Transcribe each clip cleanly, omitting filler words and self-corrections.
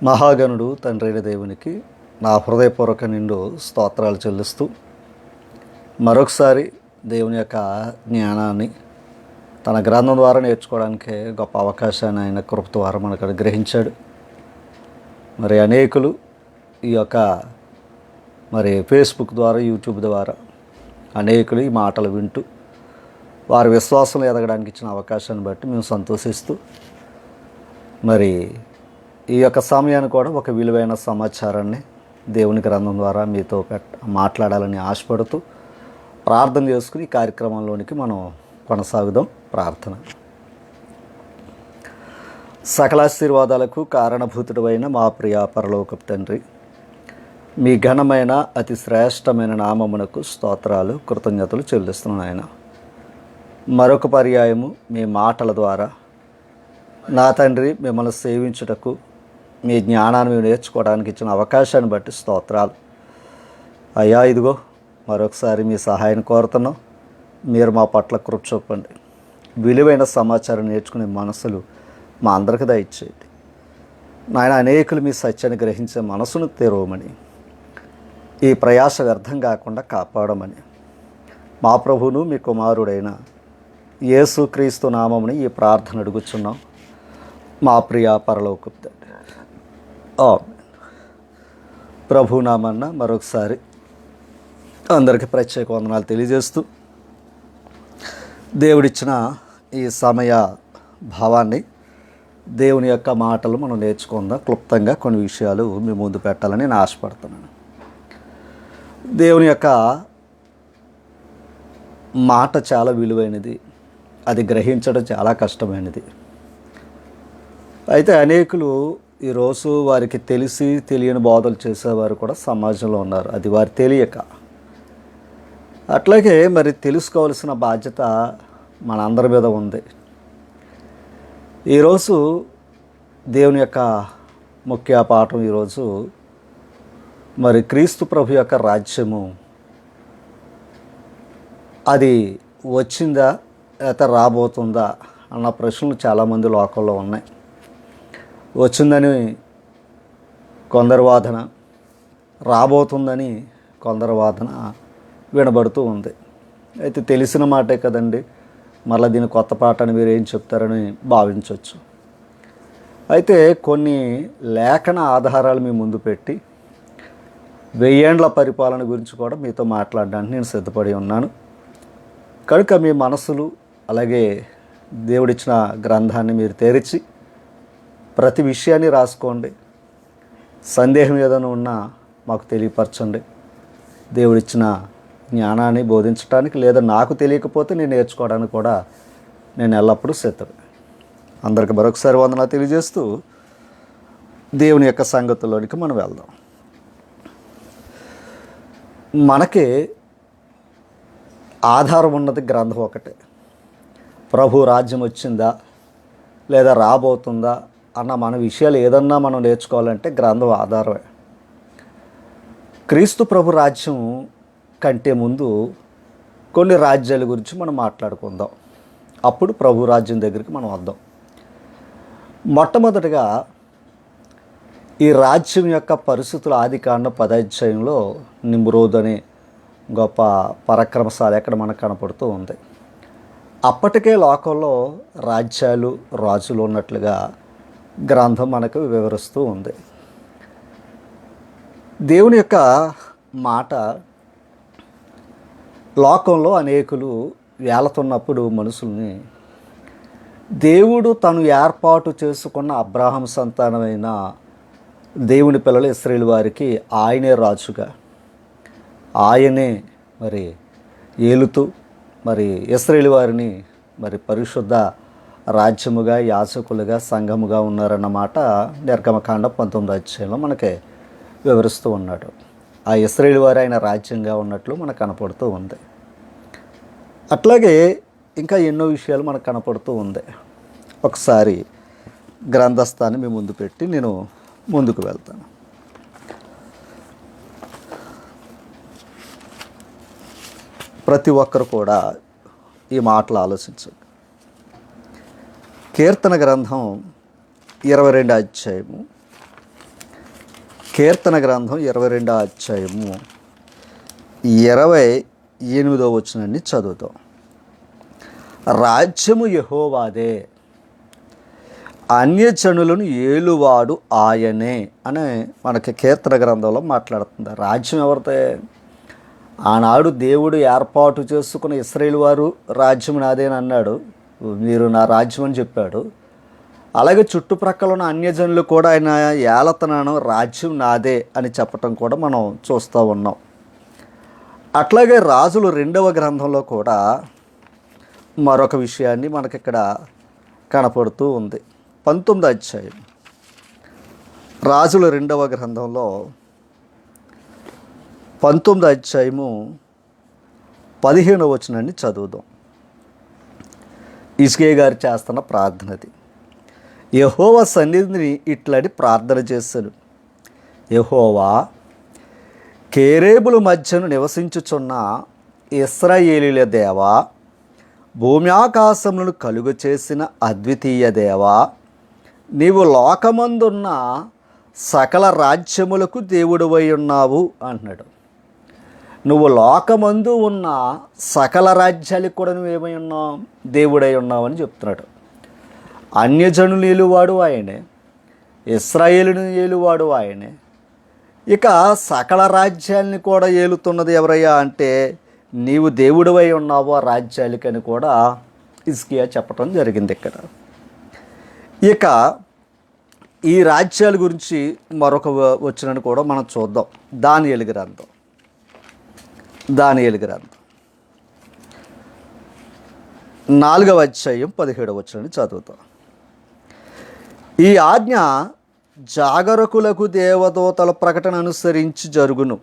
మహాగణుడు తండ్రైన దేవునికి నా హృదయపూర్వక నిండు స్తోత్రాలు చెల్లిస్తూ మరొకసారి దేవుని యొక్క జ్ఞానాన్ని తన గ్రంథం ద్వారా నేర్చుకోవడానికి గొప్ప అవకాశాన్ని ఆయన కృప ద్వారా మనకు అనుగ్రహించాడు. మరి అనేకులు ఈ యొక్క ఫేస్బుక్ ద్వారా, యూట్యూబ్ ద్వారా అనేకులు ఈ మాటలు వింటూ వారి విశ్వాసం ఎదగడానికి ఇచ్చిన అవకాశాన్ని బట్టి మేము సంతోషిస్తూ ఈ యొక్క సమయాన్ని కూడా ఒక విలువైన సమాచారాన్ని దేవుని గ్రంథం ద్వారా మీతో మాట్లాడాలని ఆశపడుతూ ప్రార్థన చేసుకుని ఈ కార్యక్రమంలోనికి మనం కొనసాగుదాం. ప్రార్థన. సకలాశీర్వాదాలకు కారణభూతుడైన మా ప్రియ పరలోకపు తండ్రి, మీ ఘనమైన అతి శ్రేష్టమైన నామమునకు స్తోత్రాలు, కృతజ్ఞతలు చెల్లిస్తున్నాను. ఆయన మరొక పర్యాయము మీ మాటల ద్వారా నా తండ్రి మిమ్మల్ని సేవించుటకు, మీ జ్ఞానాన్ని మేము నేర్చుకోవడానికి ఇచ్చిన అవకాశాన్ని బట్టి స్తోత్రాలు. అయ్యా, ఇదిగో మరొకసారి మీ సహాయాన్ని కోరుతున్నాం. మీరు మా పట్ల కృప చూపండి. విలువైన సమాచారం నేర్చుకునే మనసులు మా అందరికి దయచేయండి నాయన. అనేకులు మీ సత్యాన్ని గ్రహించే మనసును తెరవమని, ఈ ప్రయాస వ్యర్థం కాకుండా కాపాడమని మా ప్రభువును మీ కుమారుడైన యేసుక్రీస్తు నామముని ఈ ప్రార్థన అడుగుచున్నాం మా ప్రియ పరలోకపు తండ్రి. ప్రభు నామన్న మరొకసారి అందరికీ ప్రత్యేక వందనాలు తెలియజేస్తూ దేవుడిచ్చిన ఈ సమయ భావాన్ని, దేవుని యొక్క మాటలు మనం నేర్చుకుందాం. క్లుప్తంగా కొన్ని విషయాలు మీ ముందు పెట్టాలని నేను ఆశపడుతున్నాను. దేవుని యొక్క మాట చాలా విలువైనది, అది గ్రహించడం చాలా కష్టమైనది. అయితే అనేకులు ఈరోజు వారికి తెలిసి తెలియని బోధలు చేసేవారు కూడా సమాజంలో ఉన్నారు, అది వారు తెలియక. అట్లాగే తెలుసుకోవాల్సిన బాధ్యత మనందరి మీద ఉంది. ఈరోజు దేవుని యొక్క ముఖ్య పాఠం ఈరోజు క్రీస్తు ప్రభు యొక్క రాజ్యము అది వచ్చిందా లేకపోతే రాబోతుందా అన్న ప్రశ్నలు చాలామంది లోకంలో ఉన్నాయి. వచ్చిందని కొందరు వాదన, రాబోతుందని కొందరు వాదన వినబడుతూ ఉంది. అయితే తెలిసిన మాటే కదండి, మళ్ళీ దీని కొత్త పాఠాన్ని మీరు ఏం చెప్తారని భావించవచ్చు. అయితే కొన్ని లేఖన ఆధారాలు మీ ముందు పెట్టి 1000 ఏండ్ల పరిపాలన గురించి కూడా మీతో మాట్లాడడానికి నేను సిద్ధపడి ఉన్నాను. కనుక మీ మనసులు అలాగే దేవుడిచ్చిన గ్రంథాన్ని మీరు తెరిచి ప్రతి విషయాన్ని రాసుకోండి. సందేహం ఏదైనా ఉన్నా మాకు తెలియపరచండి. దేవుడిచ్చిన జ్ఞానాన్ని బోధించడానికి లేదా నాకు తెలియకపోతే నేను నేర్చుకోవడానికి కూడా నేను ఎల్లప్పుడూ సిద్ధం. అందరికి మరొకసారి వందనాలు తెలియజేస్తూ దేవుని యొక్క సంగతుల్లోనికి మనం వెళ్దాం. మనకి ఆధారం ఉన్నది గ్రంథం ఒకటే. ప్రభు రాజ్యం వచ్చిందా లేదా రాబోతుందా అన్న మన విషయాలు ఏదన్నా మనం నేర్చుకోవాలంటే గ్రంథం ఆధారమే. క్రీస్తు ప్రభు రాజ్యం కంటే ముందు కొన్ని రాజ్యాల గురించి మనం మాట్లాడుకుందాం. అప్పుడు ప్రభు రాజ్యం దగ్గరికి మనం వద్దాం. మొట్టమొదటిగా ఈ రాజ్యం యొక్క పరిస్థితుల ఆదికాండం 10వ అధ్యాయంలో నిమ్రోద్ అనే గొప్ప పరాక్రమశాలి ఎక్కడ మనకు కనపడుతూ ఉంది. అప్పటికే లోకంలో రాజ్యాలు, రాజులు ఉన్నట్లుగా గ్రంథం మనకు వివరిస్తూ ఉంది. దేవుని యొక్క మాట లోకంలో అనేకులు వేలతున్నప్పుడు మనుషుల్ని దేవుడు తను ఏర్పాటు చేసుకున్న అబ్రాహాం సంతానమైన దేవుని పిల్లలు ఇశ్రాయేలు వారికి ఆయనే రాజుగా, ఆయనే ఏలుతూ ఇశ్రాయేలు వారిని పరిశుద్ధ రాజ్యముగా, యాజకులుగా, సంఘముగా ఉన్నారన్నమాట నిర్గమకాండం 19వ అధ్యాయంలో మనకి వివరిస్తూ ఉన్నాడు. ఆ ఇశ్రాయేలు వారు ఆయన రాజ్యంగా ఉన్నట్లు మనకు కనపడుతూ ఉంది. అట్లాగే ఇంకా ఎన్నో విషయాలు మనకు కనపడుతూ ఉంది. ఒకసారి గ్రంథస్థాన్ని మీ ముందు పెట్టి నేను ముందుకు వెళ్తాను. ప్రతి ఒక్కరు కూడా ఈ మాటలు ఆలోచించండి. కీర్తన గ్రంథం 22వ అధ్యాయము కీర్తన గ్రంథం 22వ అధ్యాయము 28వ వచనాన్ని చదువుతాం. రాజ్యము యెహోవాదే, అన్యజనులను ఏలువాడు ఆయనే అని మనకి కీర్తన గ్రంథంలో మాట్లాడుతుంది. రాజ్యం ఎవరిదే? ఆనాడు దేవుడు ఏర్పాటు చేసుకున్న ఇశ్రాయేలు వారు రాజ్యం నాదేని అన్నాడు, మీరు నా రాజ్యం అని చెప్పాడు. అలాగే చుట్టుప్రక్కల ఉన్న అన్యజనులు కూడా ఆయన ఏలతనను రాజ్యం నాదే అని చెప్పటం కూడా మనం చూస్తూ ఉన్నాం. అట్లాగే రాజులు 2వ గ్రంథంలో కూడా మరొక విషయాన్ని మనకిక్కడ కనపడుతూ ఉంది. 19వ అధ్యాయం రాజుల 2వ గ్రంథంలో 19వ అధ్యాయము 15వ వచనాన్ని చదువుదాం. హిజ్కియా గారు చేస్తున్న ప్రార్థనది. యెహోవా సన్నిధిని ఇట్లని ప్రార్థన చేశాను. యెహోవా, కేరేబుల మధ్యను నివసించుచున్న ఇశ్రాయేలీల దేవా, భూమి ఆకాశములను కలుగు చేసిన అద్వితీయ దేవా, నీవు లోకమందున్న సకల రాజ్యములకు దేవుడివై ఉన్నావు అంటున్నాడు. నువ్వు లోకమందు ఉన్న సకల రాజ్యాలకు కూడా నువ్వేమై ఉన్నావు? దేవుడై ఉన్నావు అని చెప్తున్నాడు. అన్యజనులు ఏలువాడు ఆయనే, ఇశ్రాయేలును ఏలువాడు ఆయనే. ఇక సకల రాజ్యాల్ని కూడా ఏలుతున్నది ఎవరయ్యా అంటే నీవు దేవుడివై ఉన్నావు ఆ రాజ్యాలకని కూడా హిజ్కియా చెప్పడం జరిగింది ఇక్కడ. ఇక ఈ రాజ్యాల గురించి మరొక వచనాన్ని కూడా మనం చూద్దాం. దానియేలు గ్రంథం 4వ అధ్యాయం 17వ వచనాన్ని చదువుతాం. ఈ ఆజ్ఞ జాగరకులకు దేవదూతల ప్రకటన అనుసరించి జరుగును,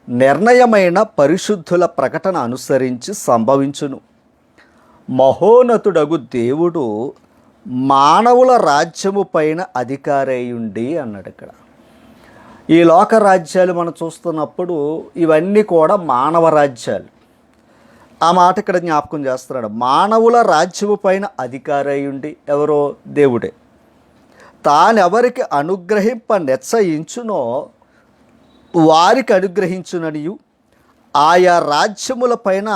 నిర్ణయమైన పరిశుద్ధుల ప్రకటన అనుసరించి సంభవించును. మహోన్నతుడగు దేవుడు మానవుల రాజ్యము పైన అధికారయుండి అన్నాడు ఇక్కడ. ఈ లోక రాజ్యాలు మనం చూస్తున్నప్పుడు ఇవన్నీ కూడా మానవ రాజ్యాలు. ఆ మాట ఇక్కడ జ్ఞాపకం చేస్తున్నాడు. మానవుల రాజ్యము పైన అధికారయుండి ఎవరో? దేవుడే. తానెవరికి అనుగ్రహింప నిశ్చయించునో వారికి అనుగ్రహించుననియు, ఆయా రాజ్యముల పైన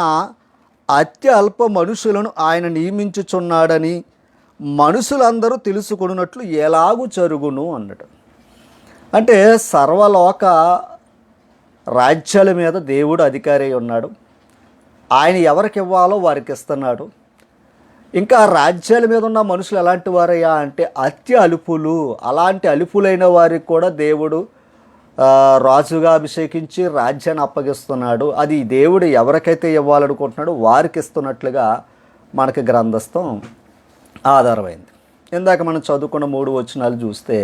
అత్యల్ప మనుషులను ఆయన నియమించుచున్నాడని మనుషులందరూ తెలుసుకొనున్నట్లు ఎలాగూ జరుగును అన్నాడు. అంటే సర్వలోక రాజ్యాల మీద దేవుడు అధికారి ఉన్నాడు. ఆయన ఎవరికి ఇవ్వాలో వారికి ఇస్తున్నాడు. ఇంకా రాజ్యాల మీద ఉన్న మనుషులు ఎలాంటి వారయ్యా అంటే అత్య అలుపులు. అలాంటి అలుపులైన వారికి కూడా దేవుడు రాజుగా అభిషేకించి రాజ్యాన్ని అప్పగిస్తున్నాడు. అది దేవుడు ఎవరికైతే ఇవ్వాలనుకుంటున్నాడో వారికి ఇస్తున్నట్లుగా మనకి గ్రంథస్థం ఆధారమైంది. ఇందాక మనం చదువుకున్న 3 వచనాలు చూస్తే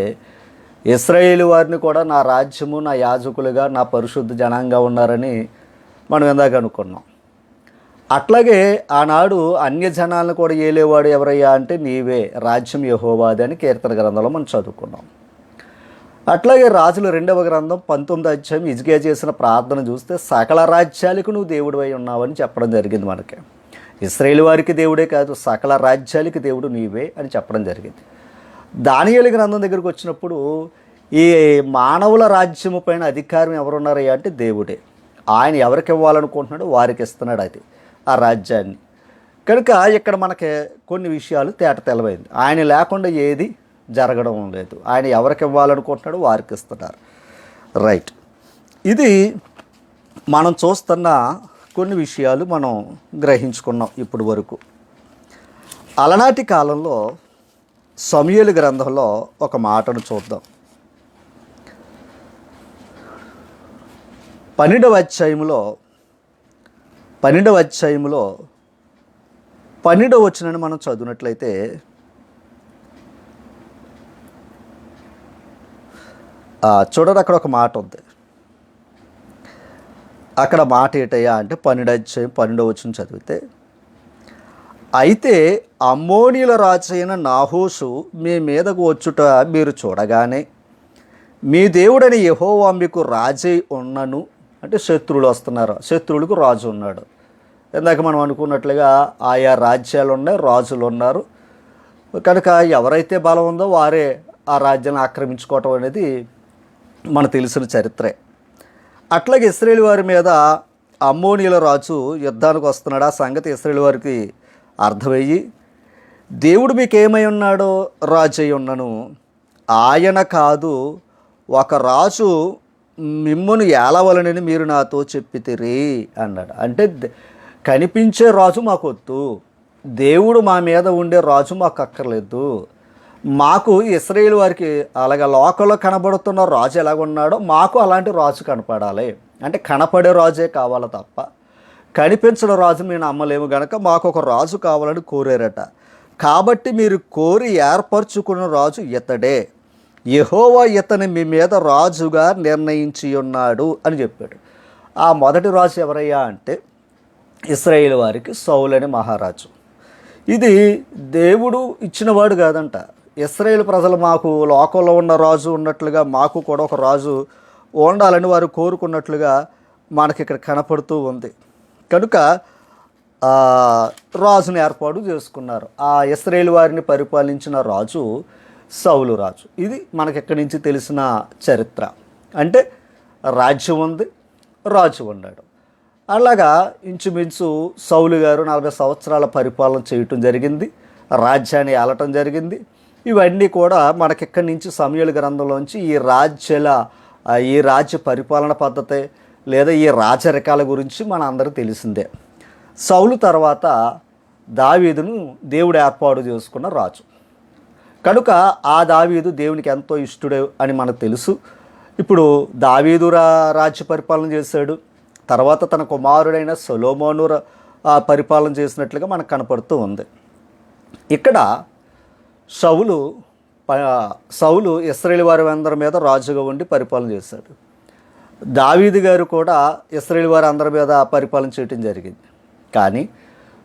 ఇశ్రాయేలు వారిని కూడా నా రాజ్యము, నా యాజకులుగా, నా పరిశుద్ధ జనాంగా ఉన్నారని మనం ఇందాక అనుకున్నాం. అట్లాగే ఆనాడు అన్యజనాలను కూడా ఏలేవాడు ఎవరయ్యా అంటే నీవే, రాజ్యం యెహోవాదే అని కీర్తన గ్రంథంలో మనం చదువుకున్నాం. అట్లాగే రాజుల 2వ గ్రంథం 19వ అధ్యాయం హిజ్కియా చేసిన ప్రార్థన చూస్తే సకల రాజ్యాలకు నువ్వు దేవుడివై ఉన్నావని చెప్పడం జరిగింది. మనకి ఇశ్రాయేలు వారికి దేవుడే కాదు, సకల రాజ్యాలకి దేవుడు నీవే అని చెప్పడం జరిగింది. దానియేలు గ్రంథం దగ్గరికి వచ్చినప్పుడు ఈ మానవుల రాజ్యము పైన అధికారం ఎవరున్నారయ్యా అంటే దేవుడే. ఆయన ఎవరికి ఇవ్వాలనుకుంటున్నాడో వారికి ఇస్తున్నాడు అది ఆ రాజ్యాన్ని. కనుక ఇక్కడ మనకి కొన్ని విషయాలు తేట తెలవైంది. ఆయన లేకుండా ఏది జరగడం లేదు. ఆయన ఎవరికి ఇవ్వాలనుకుంటున్నాడో వారికి ఇస్తున్నారు. రైట్. ఇది మనం చూస్తున్న కొన్ని విషయాలు మనం గ్రహించుకున్నాం ఇప్పటి వరకు. అలనాటి కాలంలో సమూయేలు గ్రంథంలో ఒక మాటను చూద్దాం. 12వ అధ్యాయంలో 12వ వచనాన్ని మనం చదివినట్లయితే చూడండి, అక్కడ ఒక మాట ఉంది. అక్కడ మాట ఏంటయ్యా అంటే 12వ అధ్యాయం 12వ వచనం చదివితే, అయితే అమ్మోనీయుల రాజైన నాహోషు మీ మీదకు వచ్చుట మీరు చూడగానే మీ దేవుడని యెహోవా మీకు రాజై ఉన్నను. అంటే శత్రువులు వస్తున్నారు, శత్రువులకు రాజు ఉన్నాడు. ఇందాక మనం అనుకున్నట్లుగా ఆయా రాజ్యాలు ఉన్నాయి, రాజులు ఉన్నారు. కనుక ఎవరైతే బలం ఉందో వారే ఆ రాజ్యాన్ని ఆక్రమించుకోవటం అనేది మనకు తెలిసిన చరిత్రే. అట్లాగే ఇశ్రాయేలు వారి మీద అమ్మోనీయుల రాజు యుద్ధానికి వస్తున్నాడు. ఆ సంగతి ఇశ్రాయేలు వారికి అర్థమయ్యి, దేవుడు మీకు ఏమై ఉన్నాడో రాజు అయి ఉన్నను, ఆయన కాదు ఒక రాజు మిమ్మును ఏలవలనని మీరు నాతో చెప్పితిరి అన్నాడు. అంటే కనిపించే రాజు మాకు వద్దు, దేవుడు మా మీద ఉండే రాజు మాకు అక్కర్లేదు, మాకు ఇశ్రాయేలు వారికి అలాగే లోకంలో కనబడుతున్న రాజు ఎలాగున్నాడో మాకు అలాంటి రాజు కనపడాలి. అంటే కనపడే రాజే కావాలి తప్ప కనిపించిన రాజు మేము నమ్మలేము గనక మాకు ఒక రాజు కావాలని కోరారట. కాబట్టి మీరు కోరి ఏర్పరచుకున్న రాజు ఇతడే, యెహోవా ఇతని మీ మీద రాజుగా నిర్ణయించి ఉన్నాడు అని చెప్పాడు. ఆ మొదటి రాజు ఎవరయ్యా అంటే ఇశ్రాయేలు వారికి సౌలు అనే మహారాజు. ఇది దేవుడు ఇచ్చినవాడు కాదంట. ఇశ్రాయేలు ప్రజలు మాకు లోకంలో ఉన్న రాజు ఉన్నట్లుగా మాకు కూడా ఒక రాజు ఉండాలని వారు కోరుకున్నట్లుగా మనకి ఇక్కడ కనపడుతూ ఉంది. కనుక రాజుని ఏర్పాటు చేసుకున్నారు. ఆ ఇశ్రాయేలు వారిని పరిపాలించిన రాజు సౌలు రాజు. ఇది మనకి ఎక్కడి నుంచి తెలిసిన చరిత్ర. అంటే రాజ్యం ఉంది, రాజు ఉన్నాడు. అలాగా ఇంచుమించు సౌలు గారు 40 సంవత్సరాల పరిపాలన చేయటం జరిగింది, రాజ్యాన్ని ఏలటం జరిగింది. ఇవన్నీ కూడా మనకెక్కడి నుంచి సమూయేలు గ్రంథంలోంచి ఈ రాజ్య పరిపాలన పద్ధతి లేదా ఈ రాజరికాల గురించి మన అందరూ తెలిసిందే. సౌలు తర్వాత దావీదును దేవుడు ఏర్పాటు చేసుకున్న రాజు. కనుక ఆ దావీదు దేవునికి ఎంతో ఇష్టడే అని మనకు తెలుసు. ఇప్పుడు దావీదు రాజ్య పరిపాలన చేశాడు. తర్వాత తన కుమారుడైన సొలొమోను పరిపాలన చేసినట్లుగా మనకు కనపడుతూ ఉంది. ఇక్కడ సౌలు ఇశ్రాయేలు వారి అందరి మీద రాజుగా ఉండి పరిపాలన చేశాడు. దావీదు గారు కూడా ఇశ్రాయేలు వారి అందరి మీద పరిపాలన చేయటం జరిగింది. కానీ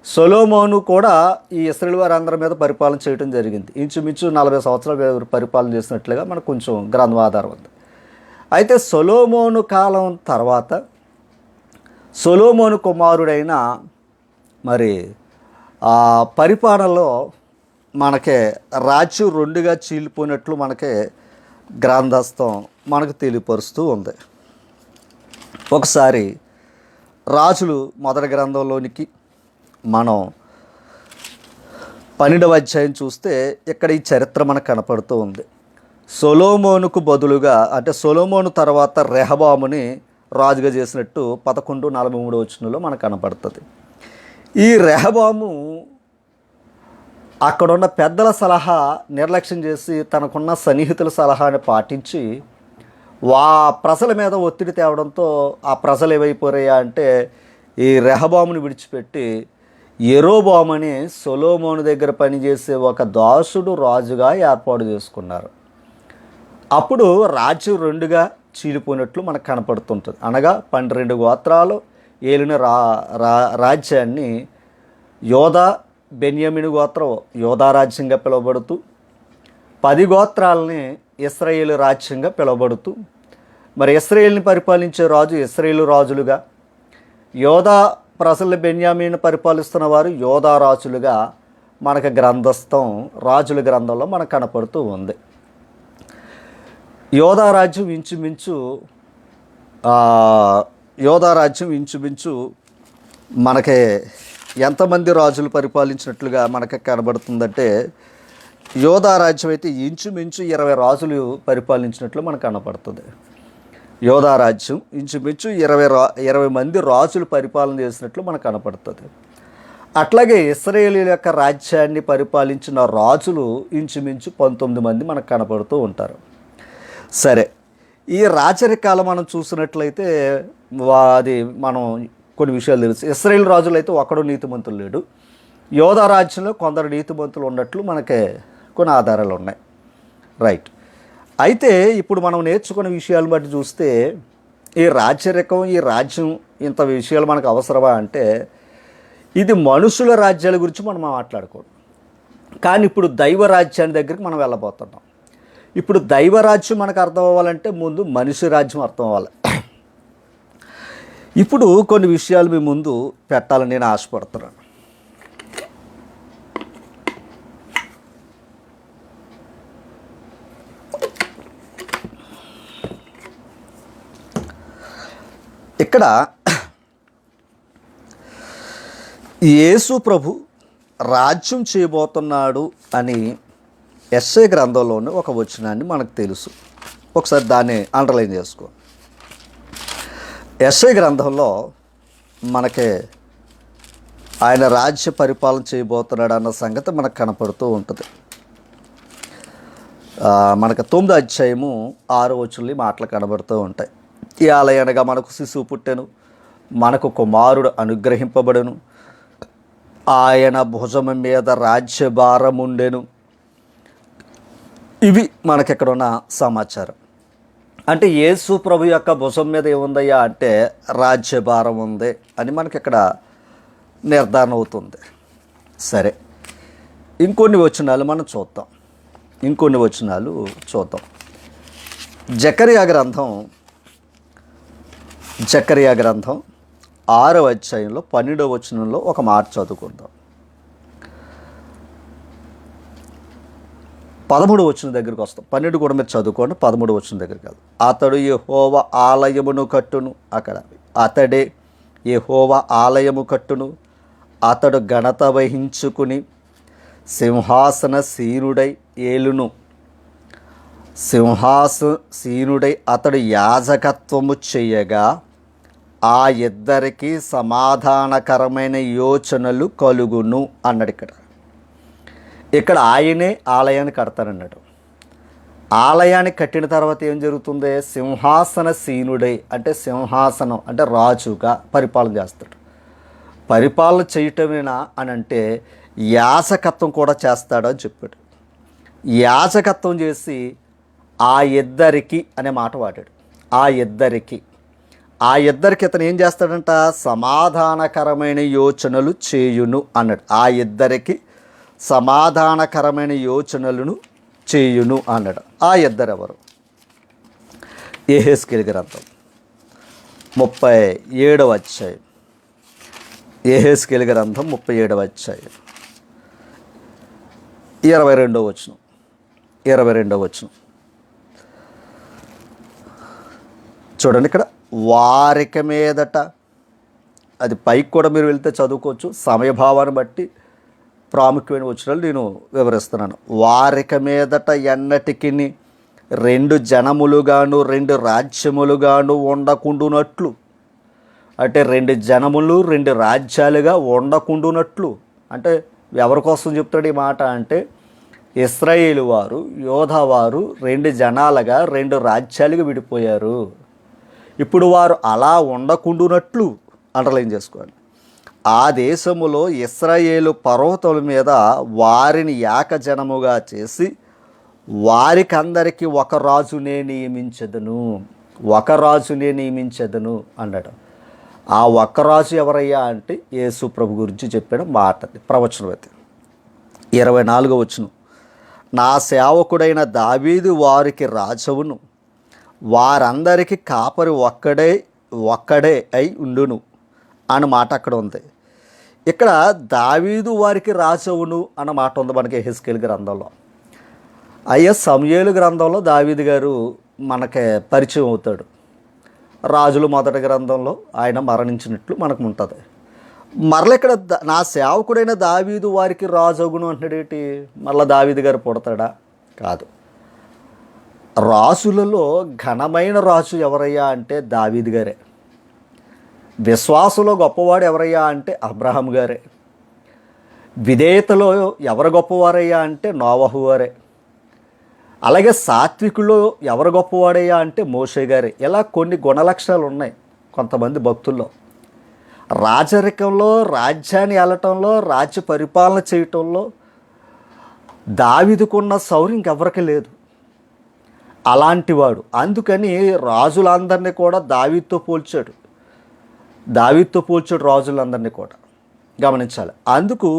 సొలొమోను కూడా ఈ ఇశ్రాయేలు వారి అందరి మీద పరిపాలన చేయటం జరిగింది. ఇంచుమించు 40 సంవత్సరాలు పరిపాలన చేసినట్లుగా మనకు కొంచెం గ్రంథాధారం ఉంది. అయితే సొలొమోను కాలం తర్వాత సొలొమోను కుమారుడైన మరి ఆ పరిపాలనలో మనకే రాజ్యం 2గా చీలిపోయినట్లు మనకే గ్రంథస్థం మనకు తెలియపరుస్తూ ఉంది. ఒకసారి రాజులు మొదటి గ్రంథంలోనికి మనం 12వ అధ్యాయం చూస్తే ఇక్కడ ఈ చరిత్ర మనకు కనపడుతూ ఉంది. సొలొమోనుకు బదులుగా అంటే సొలొమోను తర్వాత రెహబాముని రాజుగా చేసినట్టు 11:43 వచనంలో మనకు కనపడుతుంది. ఈ రెహబాము అక్కడున్న పెద్దల సలహా నిర్లక్ష్యం చేసి తనకున్న సన్నిహితుల సలహాని పాటించి ప్రజల మీద ఒత్తిడి తేవడంతో ఆ ప్రజలు ఏమైపోయాయా అంటే ఈ రెహబాముని విడిచిపెట్టి యెరోబాము అని సొలొమోను దగ్గర పనిచేసే ఒక దాసుడు రాజుగా ఏర్పాటు చేసుకున్నారు. అప్పుడు రాజ్యం 2గా చీలిపోయినట్లు మనకు కనపడుతుంటుంది. అనగా 12 గోత్రాలు ఏలిన రాజ్యాన్ని యోధా బెన్యామీను గోత్రం యోధా రాజ్యంగా పిలువబడుతూ 10 గోత్రాలని ఇశ్రాయేలు రాజ్యంగా పిలువబడుతూ మరి ఇశ్రాయేలుని పరిపాలించే రాజు ఇశ్రాయేలు రాజులుగా, యోధా ప్రజలు బెన్యామీను పరిపాలిస్తున్న వారు యోధా రాజులుగా మనకు గ్రంథస్థం రాజుల గ్రంథంలో మనకు కనపడుతూ ఉంది. యోధా రాజ్యం ఇంచుమించు మనకి ఎంతమంది రాజులు పరిపాలించినట్లుగా మనకు కనబడుతుందంటే యోధా రాజ్యం అయితే ఇంచుమించు 20 రాజులు పరిపాలించినట్లు మనకు కనపడుతుంది. యోధా రాజ్యం ఇంచుమించు 20 మంది రాజులు పరిపాలన చేసినట్లు మనకు కనపడుతుంది. అట్లాగే ఇశ్రాయేలు యొక్క రాజ్యాన్ని పరిపాలించిన రాజులు ఇంచుమించు 19 మంది మనకు కనపడుతూ ఉంటారు. సరే, ఈ రాజరికాలు మనం చూసినట్లయితే అది మనం కొన్ని విషయాలు తెలుసు. ఇశ్రాయేలు రాజులు అయితే ఒక్కడు నీతిమంతులు లేడు. యోధా రాజ్యంలో కొందరు నీతిమంతులు ఉన్నట్లు మనకి కొన్ని ఆధారాలు ఉన్నాయి. రైట్. అయితే ఇప్పుడు మనం నేర్చుకున్న విషయాలను బట్టి చూస్తే ఈ రాజ్యరికం, ఈ రాజ్యం ఇంత విషయాలు మనకు అవసరమా అంటే ఇది మనుషుల రాజ్యాల గురించి మనం మాట్లాడుకోవడం. కానీ ఇప్పుడు దైవ రాజ్యాన్ని దగ్గరికి మనం వెళ్ళబోతున్నాం. ఇప్పుడు దైవరాజ్యం మనకు అర్థం అవ్వాలంటే ముందు మనిషి రాజ్యం అర్థం అవ్వాలి. ఇప్పుడు కొన్ని విషయాలు మీ ముందు పెట్టాలని నేను ఆశపడుతున్నాను. ఇక్కడ యేసు ప్రభు రాజ్యం చేయబోతున్నాడు అని యెషయా గ్రంథంలోని ఒక వచనాన్ని మనకు తెలుసు. ఒకసారి దాన్ని అండర్లైన్ చేసుకో. యెషయా గ్రంథంలో మనకి ఆయన రాజ్య పరిపాలన చేయబోతున్నాడు అన్న సంగతి మనకు కనపడుతూ ఉంటుంది. మనకు 9వ అధ్యాయము 6వ వచనంలో మాటలు కనబడుతూ ఉంటాయి. ఈ ఆలయనగా మనకు శిశువు పుట్టెను, మనకు కుమారుడు అనుగ్రహింపబడెను, ఆయన భుజము మీద రాజ్యభారం ఉండెను. ఇవి మనకిక్కడ ఉన్న సమాచారం. అంటే యేసు ప్రభు యొక్క భుజం మీద ఏముందయ్యా అంటే రాజ్యభారం ఉంది అని మనకి ఇక్కడ నిర్ధారణ అవుతుంది. సరే, ఇంకొన్ని వచనాలు మనం చూద్దాం. జకర్యా గ్రంథం 6వ అధ్యాయంలో 12వ వచనంలో ఒక మాట చదువుకుందాం. 13వ వచనం దగ్గరికి వస్తాం. 12 కూడా మీరు చదువుకోండి. 13వ వచనం దగ్గరికి వెళ్దాం. అతడు యెహోవా ఆలయమును కట్టును. అక్కడ అతడే యెహోవా ఆలయము కట్టును. అతడు ఘనత వహించుకుని సింహాసనశీనుడై ఏలును. సింహాసనశీనుడై అతడు యాజకత్వము చేయగా ఆ ఇద్దరికి సమాధానకరమైన యోచనలు కలుగును అన్నాడు. ఇక్కడ ఆయనే ఆలయాన్ని కడతానన్నాడు. ఆలయాన్ని కట్టిన తర్వాత ఏం జరుగుతుంది? సింహాసనశీనుడై అంటే సింహాసనం అంటే రాజుగా పరిపాలన చేస్తాడు. పరిపాలన చేయటమేనా అని అంటే యాజకత్వం కూడా చేస్తాడు అని చెప్పాడు. యాజకత్వం చేసి ఆ ఇద్దరికి అనే మాట వాడాడు. ఆ ఇద్దరికి ఇతను ఏం చేస్తాడంట? సమాధానకరమైన యోచనలు చేయును అన్నాడు. ఆ ఇద్దరికి సమాధానకరమైన యోచనలను చేయును అన్నాడు. ఆ ఇద్దరు ఎవరు? యెహెజ్కేలు గ్రంథం 37వ అధ్యాయం. యెహెజ్కేలు గ్రంథం 37వ అధ్యాయం 22వ వచనం. చూడండి, ఇక్కడ వారిక మీదట, అది పైకి కూడా మీరు వెళ్తే చదువుకోవచ్చు, సమయభావాన్ని బట్టి ప్రాముఖ్యమైన వచనాలు నేను వివరిస్తున్నాను. వారిక మీదట ఎన్నటికి 2 జనములుగాను 2 రాజ్యములుగాను ఉండకుండునట్లు, అంటే 2 జనములు 2 రాజ్యాలుగా ఉండకుండునట్లు. అంటే ఎవరి కోసం చెప్తాడు ఈ మాట అంటే ఇశ్రాయేలు వారు, యోధా వారు 2 జనాలుగా 2 రాజ్యాలుగా విడిపోయారు. ఇప్పుడు వారు అలా ఉండకుండునట్లు అండర్లైన్ చేసుకోండి. ఆ దేశములో ఇశ్రాయేలు పర్వతముల మీద వారిని ఏకజనముగా చేసి వారికందరికీ ఒక రాజునే నియమించెదను అన్నాడు. ఆ ఒక్క రాజు ఎవరయ్యా అంటే యేసు ప్రభు గురించి చెప్పిన మాట, ప్రవచనం. అయితే 24వ వచనం. నా సేవకుడైన దావీదు వారికి రాజవును, వారందరికీ కాపరి ఒక్కడే అయి ఉండును అన్న మాట అక్కడ ఉంది. ఇక్కడ దావీదు వారికి రాజవును అన్న మాట ఉంది మనకి యెహెజ్కేలు గ్రంథంలో. సమూయేలు గ్రంథంలో దావీదు గారు మనకి పరిచయం అవుతాడు. రాజులు మొదటి గ్రంథంలో ఆయన మరణించినట్లు మనకు ఉంటుంది. మరల ఇక్కడ నా సేవకుడైన దావీదు వారికి రాజగును అంటాడేంటి? మళ్ళీ దావీదు గారు పుడతాడా? కాదు. రాజులలో ఘనమైన రాజు ఎవరయ్యా అంటే దావీదు గారే. విశ్వాసంలో గొప్పవాడు ఎవరయ్యా అంటే అబ్రహాం గారే. విధేయతలో ఎవరు గొప్పవారయ్యా అంటే నోవహు వారే. అలాగే సాత్వికుల్లో ఎవరు గొప్పవాడయ్యా అంటే మోషే గారే. ఇలా కొన్ని గుణలక్షణాలు ఉన్నాయి కొంతమంది భక్తుల్లో. రాజరికంలో, రాజ్యాన్ని ఏలటంలో, రాజ్య పరిపాలన చేయటంలో దావీదుకున్న శౌర్యం ఇంకెవరికి లేదు. అలాంటి వాడు. అందుకని రాజులందరినీ కూడా దావీదుతో పోల్చాడు రాజులందరినీ కూడా. గమనించాలి. అందుకు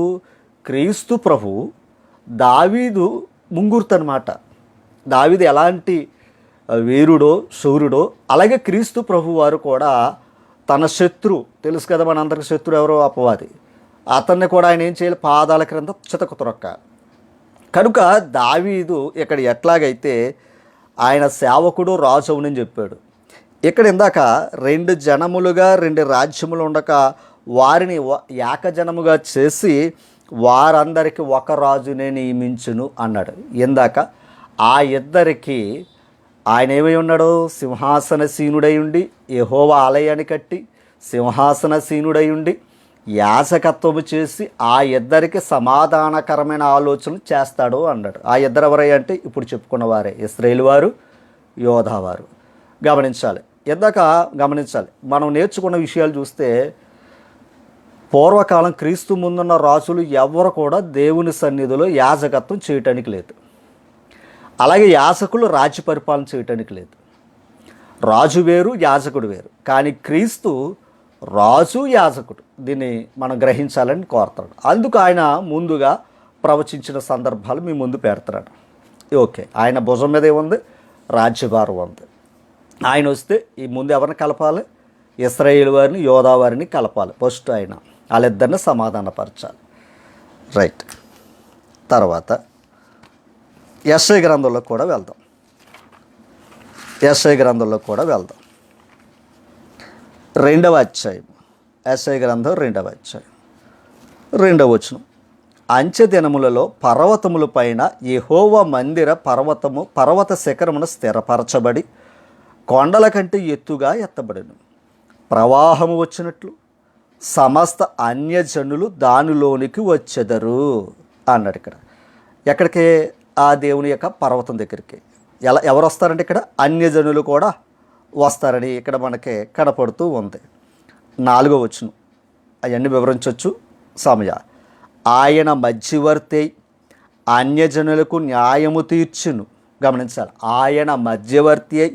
క్రీస్తు ప్రభు దావీదు ముంగుర్తు అనమాట. దావీదు ఎలాంటి వీరుడో శూరుడో, అలాగే క్రీస్తు ప్రభు వారు కూడా తన శత్రు, తెలుసు కదా మనందరికి శత్రు ఎవరో? అపవాది. అతన్ని కూడా ఆయన ఏం చేయాలి? పాదాల క్రింద చితక త్రొక్క. కనుక దావీదు ఇక్కడ ఎట్లాగైతే ఆయన సేవకుడు రాజవునని చెప్పాడు, ఇక్కడ ఇందాక 2 జనములుగా 2 రాజ్యములు ఉండక వారిని ఏకజనముగా చేసి వారందరికీ ఒక రాజునే నియమించును అన్నాడు. ఇందాక ఆ ఇద్దరికి ఆయన ఏమై ఉన్నాడు? సింహాసనసీనుడై ఉండి, యెహోవా ఆలయాన్ని కట్టి సింహాసనసీనుడై ఉండి యాజకత్వము చేసి ఆ ఇద్దరికి సమాధానకరమైన ఆలోచనలు చేస్తాడు అన్నాడు. ఆ ఇద్దరు ఎవరై అంటే ఇప్పుడు చెప్పుకున్న వారే, ఇశ్రాయేలు వారు, యోధా వారు. గమనించాలి, గమనించాలి. మనం నేర్చుకున్న విషయాలు చూస్తే పూర్వకాలం క్రీస్తు ముందున్న రాజులు ఎవరు కూడా దేవుని సన్నిధిలో యాజకత్వం చేయటానికి లేదు. అలాగే యాజకులు రాజ్య పరిపాలన చేయటానికి లేదు. రాజు వేరు, యాజకుడు వేరు. కానీ క్రీస్తు రాజు, యాజకుడు. దీన్ని మనం గ్రహించాలని కోరుతాడు. అందుకు ఆయన ముందుగా ప్రవచించిన సందర్భాలు మీ ముందు పెడతాడు. ఓకే, ఆయన భుజం మీద ఏముంది? రాజ్యభారం ఉంది. ఆయన వస్తే ఈ ముందు ఎవరిని కలపాలి? ఇశ్రాయేలు వారిని, యోధా వారిని కలపాలి. ఫస్ట్ ఆయన వాళ్ళిద్దరిని సమాధానపరచాలి. రైట్. తర్వాత యెషయా గ్రంథంలో కూడా వెళ్దాం. యెషయా గ్రంథంలో కూడా వెళ్దాం. 2వ అధ్యాయం, యెషయా గ్రంథం 2వ అధ్యాయం 2వ వచనం. అంచె దినములలో పర్వతముల పైన యెహోవా మందిర పర్వత శిఖరమును స్థిరపరచబడి కొండల కంటే ఎత్తుగా ఎత్తబడెను. ప్రవాహము వచ్చినట్లు సమస్త అన్యజనులు దానిలోనికి వచ్చెదరు అన్నాడు. ఇక్కడ ఎక్కడికి? ఆ దేవుని యొక్క పర్వతం దగ్గరికి. ఎవరు వస్తారంటే ఇక్కడ అన్యజనులు కూడా వస్తారని ఇక్కడ మనకి కనపడుతూ ఉంది. 4వ వచనం, అవన్నీ వివరించవచ్చు సమయ. ఆయన మధ్యవర్తి అన్యజనులకు న్యాయము తీర్చును. గమనించాలి, ఆయన మధ్యవర్తి అయి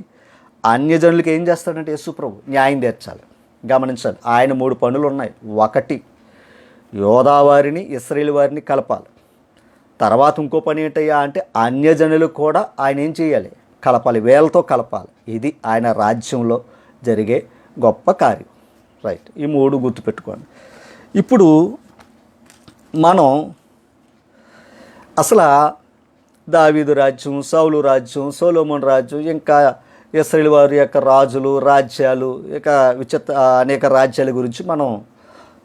అన్యజనులకు ఏం చేస్తాడంటే యేసుప్రభు న్యాయం తీర్చాలి. గమనించాలి, ఆయన 3 పనులు ఉన్నాయి. 1, యోధా వారిని, ఇశ్రాయేలు వారిని కలపాలి. తర్వాత ఇంకో పని ఏంటయ్యా అంటే అన్యజనులు కూడా ఆయన ఏం చేయాలి? కలపాలి, వేలతో కలపాలి. ఇది ఆయన రాజ్యంలో జరిగే గొప్ప కార్యం. రైట్, ఈ 3 గుర్తుపెట్టుకోండి. ఇప్పుడు మనం అసలు దావీదు రాజ్యం, సౌలు రాజ్యం, సొలొమోను రాజ్యం, ఇంకా ఇశ్రాయేలు వారి యొక్క రాజులు, రాజ్యాలు, ఇక అనేక రాజ్యాల గురించి మనం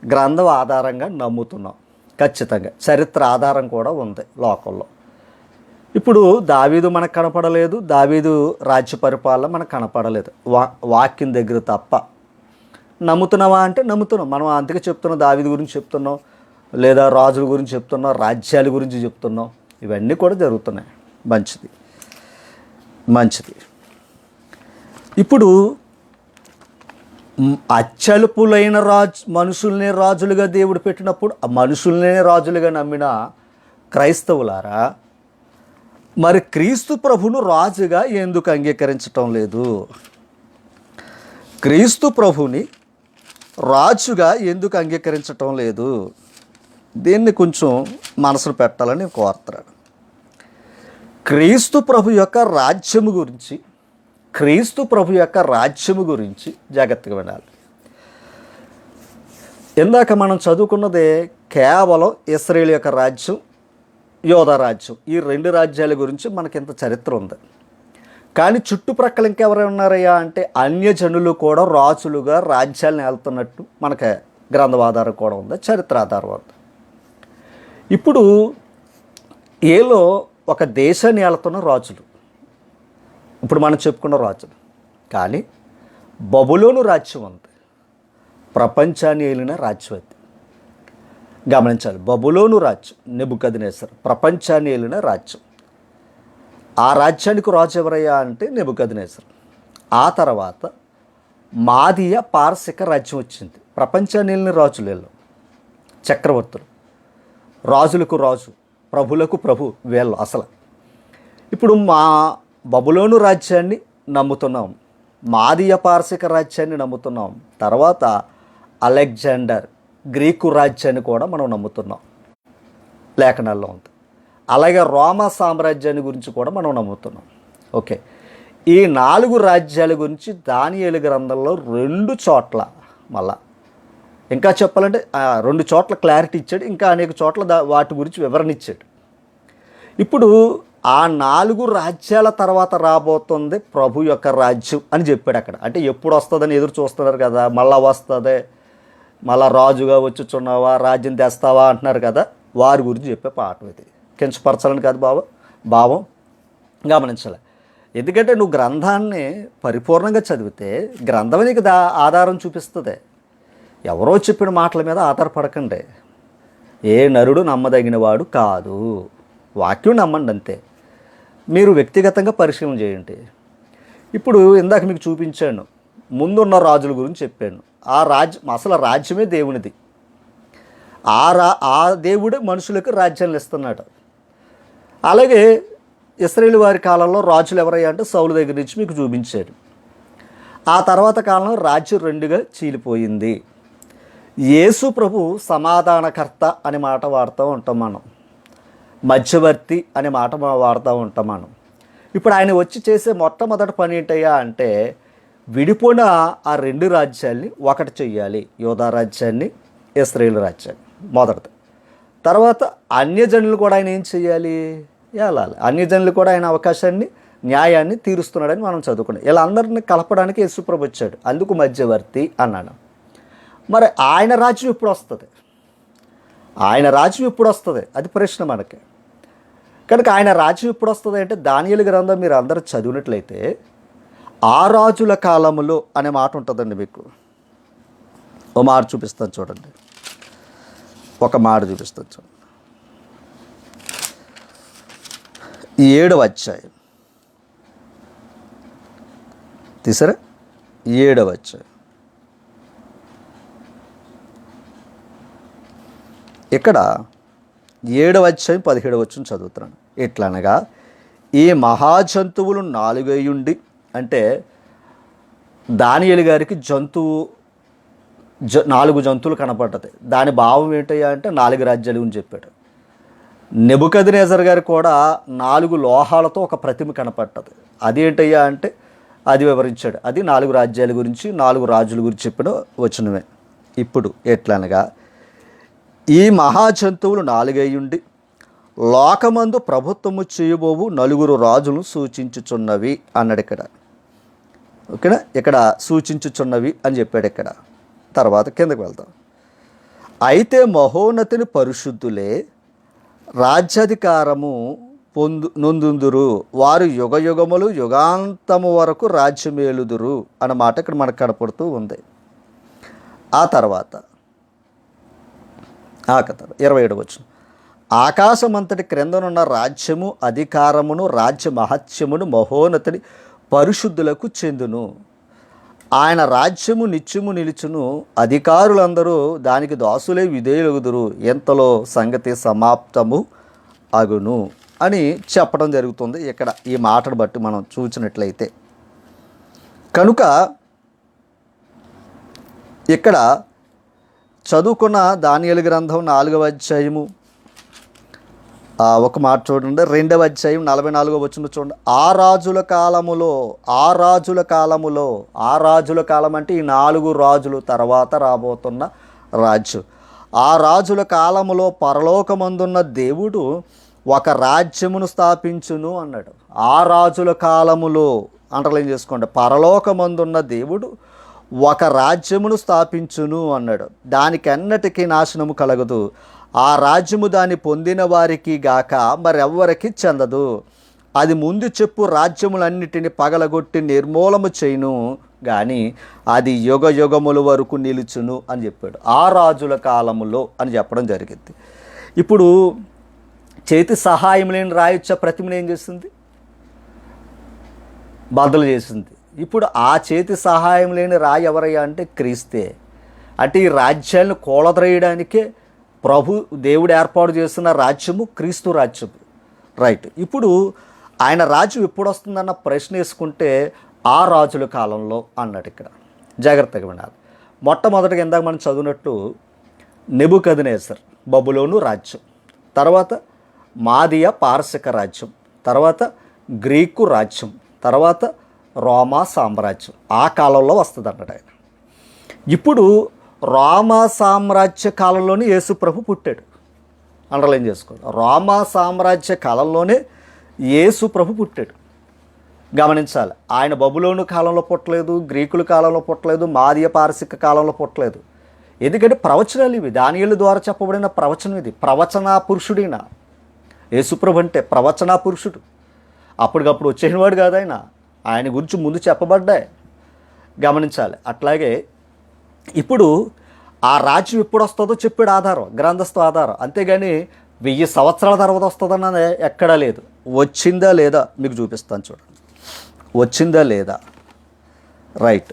గ్రంథం ఆధారంగా నమ్ముతున్నాం. ఖచ్చితంగా చరిత్ర ఆధారం కూడా ఉంది లోకంలో. ఇప్పుడు దావీదు మనకు కనపడలేదు, దావీదు రాజ్య పరిపాలన మనకు కనపడలేదు, వాక్యం దగ్గర తప్ప. నమ్ముతున్నావా అంటే నమ్ముతున్నాం. మనం అందుకే చెప్తున్నాం, దావీదు గురించి చెప్తున్నాం, లేదా రాజుల గురించి చెప్తున్నాం, రాజ్యాల గురించి చెప్తున్నాం. ఇవన్నీ కూడా జరుగుతున్నాయి. మంచిది. ఇప్పుడు అత్యల్పులైన మనుషుల్నే రాజులుగా దేవుడు పెట్టినప్పుడు ఆ మనుషుల్నే రాజులుగా నమ్మిన క్రైస్తవులారా, మరి క్రీస్తు ప్రభును రాజుగా ఎందుకు అంగీకరించటం లేదు? క్రీస్తు ప్రభుని రాజుగా ఎందుకు అంగీకరించటం లేదు? దీన్ని కొంచెం మనసును పెట్టాలని కోరుతున్నాను. క్రీస్తు ప్రభు యొక్క రాజ్యము గురించి జాగ్రత్తగా వినాలి. ఇందాక మనం చదువుకున్నదే కేవలం ఇశ్రాయేలు యొక్క రాజ్యం, యోధా రాజ్యం. ఈ 2 రాజ్యాల గురించి మనకి ఇంత చరిత్ర ఉంది. కానీ చుట్టుప్రక్కల ఇంకెవరైనా ఉన్నారయ్యా అంటే అన్యజనులు కూడా రాజులుగా రాజ్యాలను ఏలుతున్నట్టు మనకి గ్రంథాధారం కూడా ఉంది, చరిత్ర ఆధారం ఉంది. ఇప్పుడు ఏలో ఒక దేశాన్ని ఏలుతున్న రాజులు, ఇప్పుడు మనం చెప్పుకున్న రాజులు. కానీ బబులోను రాజ్యం ఉంది, ప్రపంచాన్ని ఏలిన రాజ్యం అది. గమనించాలి, బబులోను రాజ్యం నెబుకద్నెజర్ ప్రపంచాన్ని ఏలిన రాజ్యం. ఆ రాజ్యానికి రాజు ఎవరయ్యా అంటే నెబుకద్నెజర్. ఆ తర్వాత మాదీయ పారసిక రాజ్యం వచ్చింది. ప్రపంచాన్ని ఏలిన రాజులు వీళ్ళు, చక్రవర్తులు. రాజులకు రాజు, ప్రభులకు ప్రభు వీళ్ళు అసలు. ఇప్పుడు మా బబులోను రాజ్యాన్ని నమ్ముతున్నాం, మాదీయ పారసిక రాజ్యాన్ని నమ్ముతున్నాం, తర్వాత అలెగ్జాండర్ గ్రీకు రాజ్యాన్ని కూడా మనం నమ్ముతున్నాం, లేఖనాల్లో ఉంది. అలాగే రోమా సామ్రాజ్యాన్ని గురించి కూడా మనం నమ్ముతున్నాం. ఓకే, ఈ 4 రాజ్యాల గురించి దానియేలు గ్రంథంలో 2 చోట్ల, మళ్ళా ఇంకా చెప్పాలంటే 2 చోట్ల క్లారిటీ ఇచ్చాడు, ఇంకా అనేక చోట్ల వాటి గురించి వివరణ ఇచ్చాడు. ఇప్పుడు ఆ 4 రాజ్యాల తర్వాత రాబోతుంది ప్రభు యొక్క రాజ్యం అని చెప్పాడు అక్కడ. అంటే ఎప్పుడు వస్తుందని ఎదురు చూస్తున్నారు కదా, మళ్ళా వస్తుంది, మళ్ళా రాజుగా వచ్చుచున్నావా, రాజ్యం తెస్తావా అంటున్నారు కదా, వారి గురించి చెప్పే పాఠం ఇది. కించపరచాలని కాదు భావం గమనించాలి. ఎందుకంటే నువ్వు గ్రంథాన్ని పరిపూర్ణంగా చదివితే గ్రంథం నీకు ఆధారం చూపిస్తుంది. ఎవరో చెప్పిన మాటల మీద ఆధారపడకండి. ఏ నరుడు నమ్మదగినవాడు కాదు, వాక్యం నమ్మండి అంతే. మీరు వ్యక్తిగతంగా పరిశీలన చేయండి. ఇప్పుడు ఇందాక మీకు చూపించాను, ముందున్న రాజుల గురించి చెప్పాను. ఆ రాజ్యం, అసలు రాజ్యమే దేవునిది. ఆ దేవుడే మనుషులకు రాజ్యాన్ని ఇస్తున్నాడు. అలాగే ఇశ్రాయేలు వారి కాలంలో రాజులు ఎవరయ్యా అంటే సౌలు దగ్గర నుంచి మీకు చూపించాడు. ఆ తర్వాత కాలంలో రాజ్యం 2గా చీలిపోయింది. యేసు ప్రభు సమాధానకర్త అనే మాట వాడుతూ ఉంటాం మనం, మధ్యవర్తి అనే మాట వాడుతూ ఉంటాం మనం. ఇప్పుడు ఆయన వచ్చి చేసే మొట్టమొదటి పని ఏంటయ్యా అంటే విడిపోయిన ఆ 2 రాజ్యాల్ని ఒకటి చెయ్యాలి. యోధా రాజ్యాన్ని, ఇశ్రాయేలు రాజ్యాన్ని మొదటిది. తర్వాత అన్యజనులు కూడా ఆయన ఏం చెయ్యాలి, ఏలాలి. అన్యజనులు కూడా ఆయన అవకాశాన్ని, న్యాయాన్ని తీరుస్తున్నాడని మనం చదువుకున్నాం. ఇలా అందరిని కలపడానికి యేసుప్రభు వచ్చాడు, అందుకు మధ్యవర్తి అన్నాడు. మరి ఆయన రాజ్యం ఎప్పుడు వస్తుంది, ఆయన రాజ్యం ఎప్పుడు వస్తుంది, అది ప్రశ్న మనకి. కనుక ఆయన రాజ్యం ఎప్పుడు వస్తుంది అంటే దానియేలు గ్రంథం మీరు అందరూ చదివినట్లయితే ఆ రాజుల కాలములో అనే మాట ఉంటుందండి. మీకు ఓ మాట చూపిస్తాను చూడండి, ఒక మాట చూపిస్తాను చూడండి. 7వ అధ్యాయం తీసారా, 7వ అధ్యాయం. ఇక్కడ 7వ అధ్యాయం 17వ వచనం చదువుతున్నాను. ఎట్లనగా ఈ మహాజంతువులు 4 అయ్యుండి, అంటే దానియేలు గారికి 4 జంతువులు కనపడ్డది. దాని భావం ఏంటయ్యా అంటే 4 రాజ్యాలు అని చెప్పాడు. నెబుకద్నెజర్ గారు కూడా 4 లోహాలతో ఒక ప్రతిమ కనపడ్డది. అదేంటయ్యా అంటే అది వివరించాడు. అది 4 రాజ్యాల గురించి, 4 రాజుల గురించి చెప్పిన వచనమే. ఇప్పుడు ఎట్లనగా ఈ మహాజంతువులు 4 అయ్యుండి లోకమందు ప్రభుత్వము చేయబోవు 4 రాజులను సూచించుచున్నవి అన్నాడు ఇక్కడ. ఓకేనా, ఇక్కడ సూచించుచున్నవి అని చెప్పాడు ఇక్కడ. తర్వాత కిందకు వెళ్తాం. అయితే మహోన్నతిని పరిశుద్ధులే రాజ్యాధికారము నొందుందురు, వారు యుగయుగములు యుగాంతము వరకు రాజ్యమేలుదురు అన్నమాట ఇక్కడ మనకు కనపడుతూ ఉంది. ఆ తర్వాత 27వ వచనం. ఆకాశమంతటి క్రిందనున్న రాజ్యము అధికారమును రాజ్య మహత్యమును మహోన్నతిని పరిశుద్ధులకు చెందును. ఆయన రాజ్యము నిత్యము నిలుచును, అధికారులందరూ దానికి దాసులే విధేయులగుదురు, ఎంతలో సంగతి సమాప్తము అగును అని చెప్పడం జరుగుతుంది ఇక్కడ ఈ మాటను బట్టి మనం చూసినట్లయితే. కనుక ఇక్కడ చదువుకున్న దానియేలు గ్రంథం 4వ అధ్యాయము ఒక మాట చూడండి, 2వ అధ్యాయం 44వ వచనం చూడండి. ఆ రాజుల కాలం అంటే ఈ 4 రాజులు తర్వాత రాబోతున్న రాజ్యం. ఆ రాజుల కాలములో పరలోకమందున్న దేవుడు ఒక రాజ్యమును స్థాపించును అన్నాడు. ఆ రాజుల కాలములో అండర్లైన్ చేసుకోండి, పరలోకమందున్న దేవుడు ఒక రాజ్యమును స్థాపించును అన్నాడు. దానికి అన్నిటికీ నాశనము కలగదు, ఆ రాజ్యము దాన్ని పొందిన వారికి గాక మరెవ్వరికి చెందదు. అది ముందు చెప్పు రాజ్యములన్నిటిని పగలగొట్టి నిర్మూలము చేయును కానీ అది యుగయుగముల వరకు నిలుచును అని చెప్పాడు. ఆ రాజుల కాలములో అని చెప్పడం జరిగింది. ఇప్పుడు చేతి సహాయం లేని రాయొచ్చ ప్రతిమను ఏం చేస్తుంది, బద్దలు చేసింది. ఇప్పుడు ఆ చేతి సహాయం లేని రాయి ఎవరయ్యా అంటే క్రీస్తే. అంటే ఈ రాజ్యాలను కూలద్రేయడానికే ప్రభు దేవుడు ఏర్పాటు చేస్తున్న రాజ్యము క్రీస్తు రాజ్యము. రైట్. ఇప్పుడు ఆయన రాజ్యం ఎప్పుడు వస్తుందన్న ప్రశ్న వేసుకుంటే ఆ రాజుల కాలంలో అన్నాడు. ఇక్కడ జాగ్రత్తగా వినాలి. మొట్టమొదటిగా ఇందాక మనం చదివినట్టు నెబుకద్నెజర్ బబులోను రాజ్యం, తర్వాత మాదియా పారసిక రాజ్యం, తర్వాత గ్రీకు రాజ్యం, తర్వాత రోమా సామ్రాజ్యం ఆ కాలంలో వస్తుంది అన్నాడు ఆయన. ఇప్పుడు రోమా సామ్రాజ్య కాలంలోనే యేసు ప్రభు పుట్టాడు. అండర్లైన్ చేసుకోండి. రోమా సామ్రాజ్య కాలంలోనే యేసు ప్రభు పుట్టాడు. గమనించాలి, ఆయన బబులోను కాలంలో పుట్టలేదు, గ్రీకుల కాలంలో పుట్టలేదు, మాదియ పారసిక కాలంలో పుట్టలేదు. ఎందుకంటే ప్రవచనాలు ఇవి, దానియేలు ద్వారా చెప్పబడిన ప్రవచనం ఇది. ప్రవచనా పురుషుడిన యేసుప్రభు అంటే ప్రవచనా పురుషుడు. అప్పటికప్పుడు వచ్చేసినవాడు కాదు ఆయన, ఆయన గురించి ముందు చెప్పబడ్డాయి. గమనించాలి. అట్లాగే ఇప్పుడు ఆ రాజ్యం ఎప్పుడు వస్తుందో చెప్పాడు ఆధారం, గ్రంథస్థ ఆధారం. అంతేగాని 1000 సంవత్సరాల తర్వాత వస్తుందన్నది ఎక్కడా లేదు. వచ్చిందా లేదా మీకు చూపిస్తాను చూడండి, వచ్చిందా లేదా. రైట్.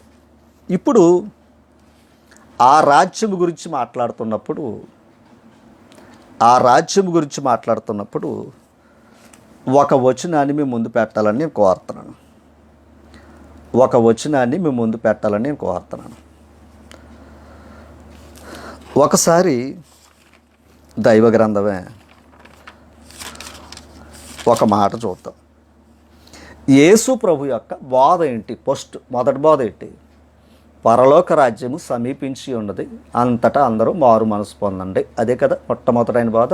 ఇప్పుడు ఆ రాజ్యం గురించి మాట్లాడుతున్నప్పుడు ఒక వచనాన్ని మీ ముందు పెట్టాలని నేను కోరుతున్నాను. ఒకసారి దైవ గ్రంథమే ఒక మాట చూద్దాం. యేసు ప్రభు యొక్క బోధ ఏంటి? మొదటి బోధ ఏంటి? పరలోక రాజ్యము సమీపించి ఉన్నది, అంతటా అందరూ మారు మనసు పొందండి. అదే కదా మొట్టమొదటైన బోధ.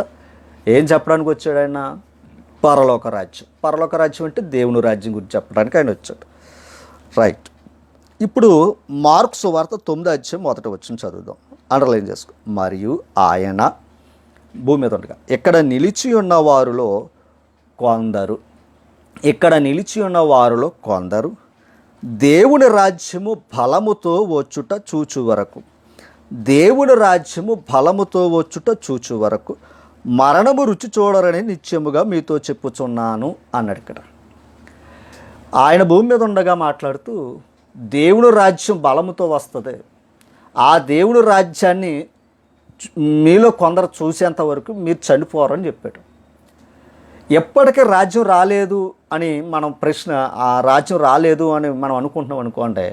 ఏం చెప్పడానికి వచ్చాడు ఆయన? పరలోక రాజ్యం అంటే దేవుని రాజ్యం గురించి చెప్పడానికి ఆయన వచ్చాడు. రైట్. ఇప్పుడు మార్కు సువార్త 9వ అధ్యాయం 1వ వచనం చదువుదాం, అండర్లైన్ చేసుకో. మరియు ఆయన భూమి మీద ఉండగా ఇక్కడ నిలిచి ఉన్న వారిలో కొందరు దేవుని రాజ్యము బలముతో వచ్చుట చూచు వరకు మరణము రుచి చూడరని నిశ్చయముగా మీతో చెప్పుచున్నాను అన్నాడు. ఇక్కడ ఆయన భూమి మీద ఉండగా మాట్లాడుతూ దేవుని రాజ్యం బలముతో వస్తుంది, ఆ దేవుని రాజ్యాన్ని మీలో కొందరు చూసేంత వరకు మీరు చనిపోరని చెప్పాడు. ఎప్పటికీ రాజ్యం రాలేదు అని మనం ప్రశ్న, ఆ రాజ్యం రాలేదు అని మనం అనుకుంటున్నాం అనుకోండి,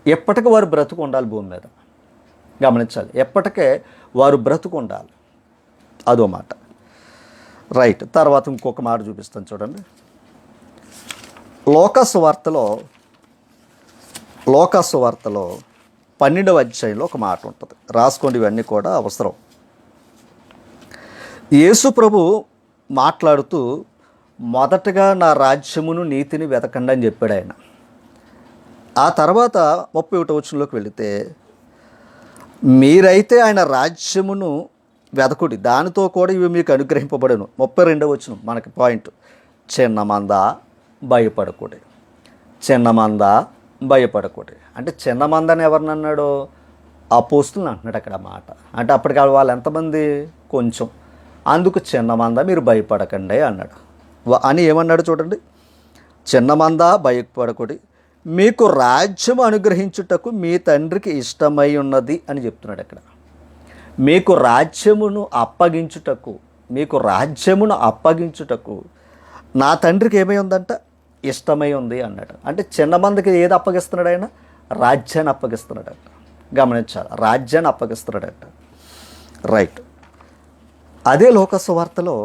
ఎప్పటికీ వారు బ్రతుకు ఉండాలి భూమి మీద. గమనించాలి, ఎప్పటికే వారు బ్రతుకు ఉండాలి. అదో మాట. రైట్. తర్వాత ఇంకొక మాట చూపిస్తాను చూడండి. లోకాసు వార్తలో 12వ అధ్యాయంలో ఒక మాట ఉంటుంది, రాసుకోండి, ఇవన్నీ కూడా అవసరం. యేసు ప్రభు మాట్లాడుతూ మొదటగా నా రాజ్యమును నీతిని వెతకండి అని చెప్పాడు ఆయన. ఆ తర్వాత 31వ వచనంలోకి వెళితే మీరైతే ఆయన రాజ్యమును వెతకుడి, దానితో కూడా ఇవి మీకు అనుగ్రహింపబడను. 32వ వచనం మనకి పాయింట్. చిన్న మంద భయపడకూడదు. అంటే చిన్న మందని ఎవరిని అన్నాడు? అపోస్తులను అంటున్నాడు అక్కడ మాట. అంటే అప్పటికి వాళ్ళు ఎంతమంది? కొంచెం. అందుకు చిన్న మంద మీరు భయపడకండి అన్నాడు. అని ఏమన్నాడు చూడండి, చిన్న మంద భయపడకూడదు, మీకు రాజ్యం అనుగ్రహించుటకు మీ తండ్రికి ఇష్టమై ఉన్నది అని చెప్తున్నాడు అక్కడ. మీకు రాజ్యమును అప్పగించుటకు నా తండ్రికి ఏమై ఉందంట? ఇష్టమై ఉంది అన్నాడు. అంటే చిన్న మందికి ఏది అప్పగిస్తున్నాడు ఆయన? రాజ్యాన్ని అప్పగిస్తున్నాడట. గమనించాలి, రాజ్యాన్ని అప్పగిస్తున్నాడట. రైట్. అదే లోకాసు వార్తలో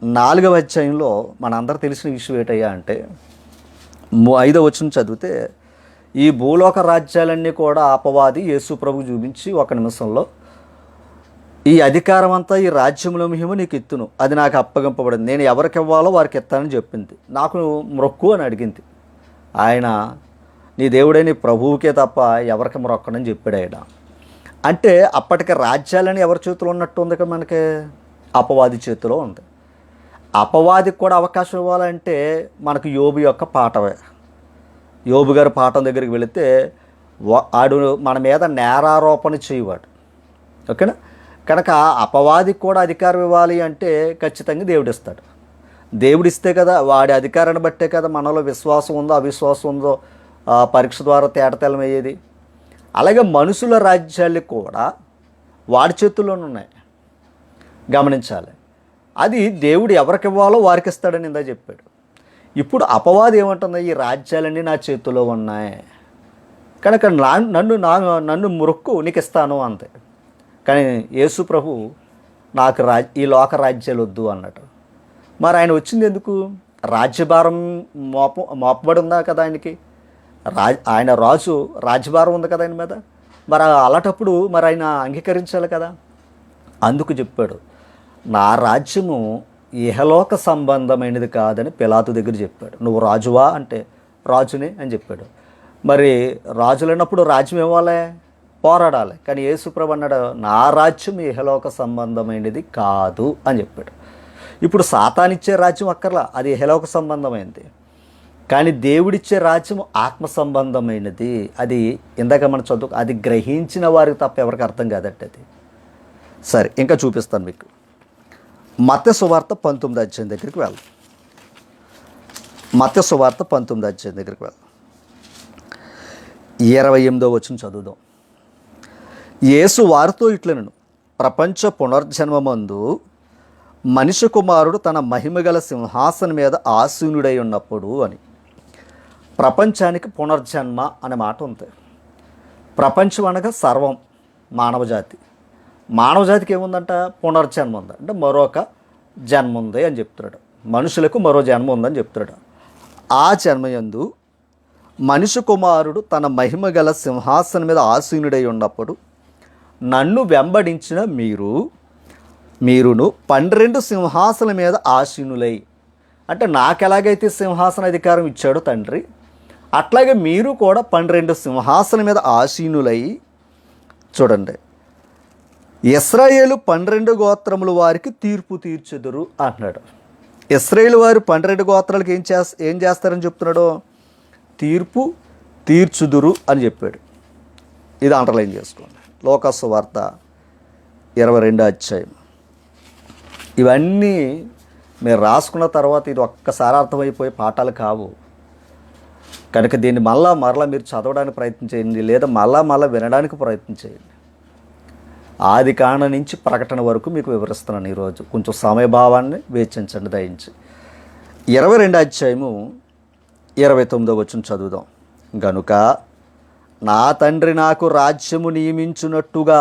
4వ అధ్యాయంలో మనందరూ తెలిసిన విషయం ఏంటయ్యా అంటే 5వ వచనం చదివితే ఈ భూలోక రాజ్యాలన్నీ కూడా అపవాది యేసు ప్రభు చూపించి ఒక నిమిషంలో ఈ అధికారం అంతా ఈ రాజ్యంలో మహిమ నీకు ఇత్తును, అది నాకు అప్పగింపబడింది, నేను ఎవరికి ఇవ్వాలో వారికి ఇస్తానని చెప్పింది, నాకు మొక్కు అని అడిగింది. ఆయన నీ దేవుడే నీ ప్రభువుకే తప్ప ఎవరికి మొక్కనని చెప్పాడు ఆయన. అంటే అప్పటికి రాజ్యాలని ఎవరి చేతిలో ఉన్నట్టు ఉంది కదా? మనకి అపవాది చేతిలో ఉంది. అపవాదికి కూడా అవకాశం ఇవ్వాలంటే మనకు యోబు యొక్క పాఠమే. యోబు గారి పాఠం దగ్గరికి వెళితే ఆడు మన మీద నేరారోపణ చేయవాడు. ఓకేనా? కనుక అపవాదికి కూడా అధికారం ఇవ్వాలి అంటే ఖచ్చితంగా దేవుడిస్తాడు. దేవుడిస్తే కదా, వాడి అధికారాన్ని బట్టే కదా మనలో విశ్వాసం ఉందో అవిశ్వాసం ఉందో పరీక్ష ద్వారా తేటతెల్లమయ్యేది. అలాగే మనుషుల రాజ్యాలు కూడా వాడి చేతుల్లోనే ఉన్నాయి. గమనించాలి, అది దేవుడు ఎవరికి ఇవ్వాలో వారికి ఇస్తాడని ఇందా చెప్పాడు. ఇప్పుడు అపవాది ఏమంటుంది? ఈ రాజ్యాలన్నీ నా చేతిలో ఉన్నాయి కనుక నన్ను మొక్కు నీకు ఇస్తాను అంతే. కానీ యేసు ప్రభు నాకు ఈ లోక రాజ్యాలు వద్దు అన్నట్టు. మరి ఆయన వచ్చింది ఎందుకు? రాజ్యభారం మోపబడి ఉందా కదా ఆయనకి? ఆయన రాజు, రాజ్యభారం ఉంది కదా ఆయన మీద. మరి అలాంటప్పుడు మరి ఆయన అంగీకరించాలి కదా. అందుకు చెప్పాడు, నా రాజ్యము ఇహలోక సంబంధమైనది కాదని పిలాతు దగ్గర చెప్పాడు. నువ్వు రాజువా అంటే రాజునే అని చెప్పాడు. మరి రాజులైనప్పుడు రాజ్యం ఇవ్వాలి, పోరాడాలి. కానీ యేసుప్రభు అన్నాడు, నా రాజ్యం ఇహలోక సంబంధమైనది కాదు అని చెప్పాడు. ఇప్పుడు సాతానిచ్చే రాజ్యం అక్కర్లా, అది ఇహలోక సంబంధమైనది. కానీ దేవుడిచ్చే రాజ్యం ఆత్మ సంబంధమైనది. అది ఇందాక మనం చదువు, అది గ్రహించిన వారికి తప్ప ఎవరికి అర్థం కాదట అది. సరే, ఇంకా చూపిస్తాను మీకు. మత్తయి సువార్త 19వ అధ్యాయం దగ్గరికి వెళ్దాం. మత్తయి సువార్త 19వ అధ్యాయం దగ్గరికి వెళ్దాం. 28వ వచనం చదువుదాం. యేసు వారితో ఇట్లనెను, ప్రపంచ పునర్జన్మమందు మనిషి కుమారుడు తన మహిమగల సింహాసనం మీద ఆసీనుడై ఉన్నప్పుడు అని. ప్రపంచానికి పునర్జన్మ అనే మాట ఉంది. ప్రపంచం అనగా సర్వం, మానవజాతి. మానవజాతికి ఏముందంట? పునర్జన్మ ఉంది, అంటే మరొక జన్మ ఉంది అని చెప్తున్నాడు. మనుషులకు మరో జన్మ ఉందని చెప్తున్నాడు. ఆ జన్మయందు మనిషి కుమారుడు తన మహిమగల సింహాసనం మీద ఆసీనుడై ఉన్నప్పుడు నన్ను వెంబడించిన మీరును 12 సింహాసనం మీద ఆసీనులై, అంటే నాకెలాగైతే సింహాసన అధికారం ఇచ్చాడో తండ్రి, అట్లాగే మీరు కూడా 12 సింహాసనం మీద ఆసీనులై, చూడండి, ఇశ్రాయేలు 12 గోత్రముల వారికి తీర్పు తీర్చెదరు అంటున్నాడు. ఇశ్రాయేలు వారు 12 గోత్రాలకు ఏం చేస్తారని చెప్తున్నాడు? తీర్పు తీర్చుదురు అని చెప్పాడు. ఇది అండర్లైన్ చేసుకోండి. లోకాసు వార్త 22వ అధ్యాయం. ఇవన్నీ మీరు రాసుకున్న తర్వాత ఇది ఒక్కసారి అర్థమైపోయే పాఠాలు కావు. కనుక దీన్ని మరలా మీరు చదవడానికి ప్రయత్నం చేయండి, లేదా మళ్ళా వినడానికి ప్రయత్నం చేయండి. ఆది కాండ నుంచి ప్రకటన వరకు మీకు వివరిస్తున్నాను ఈరోజు. కొంచెం సమయభావాన్ని వేచించండి దయించి. 22వ అధ్యాయము 29వ వచనం చదువుదాం. గనుక నా తండ్రి నాకు రాజ్యము నియమించున్నట్టుగా,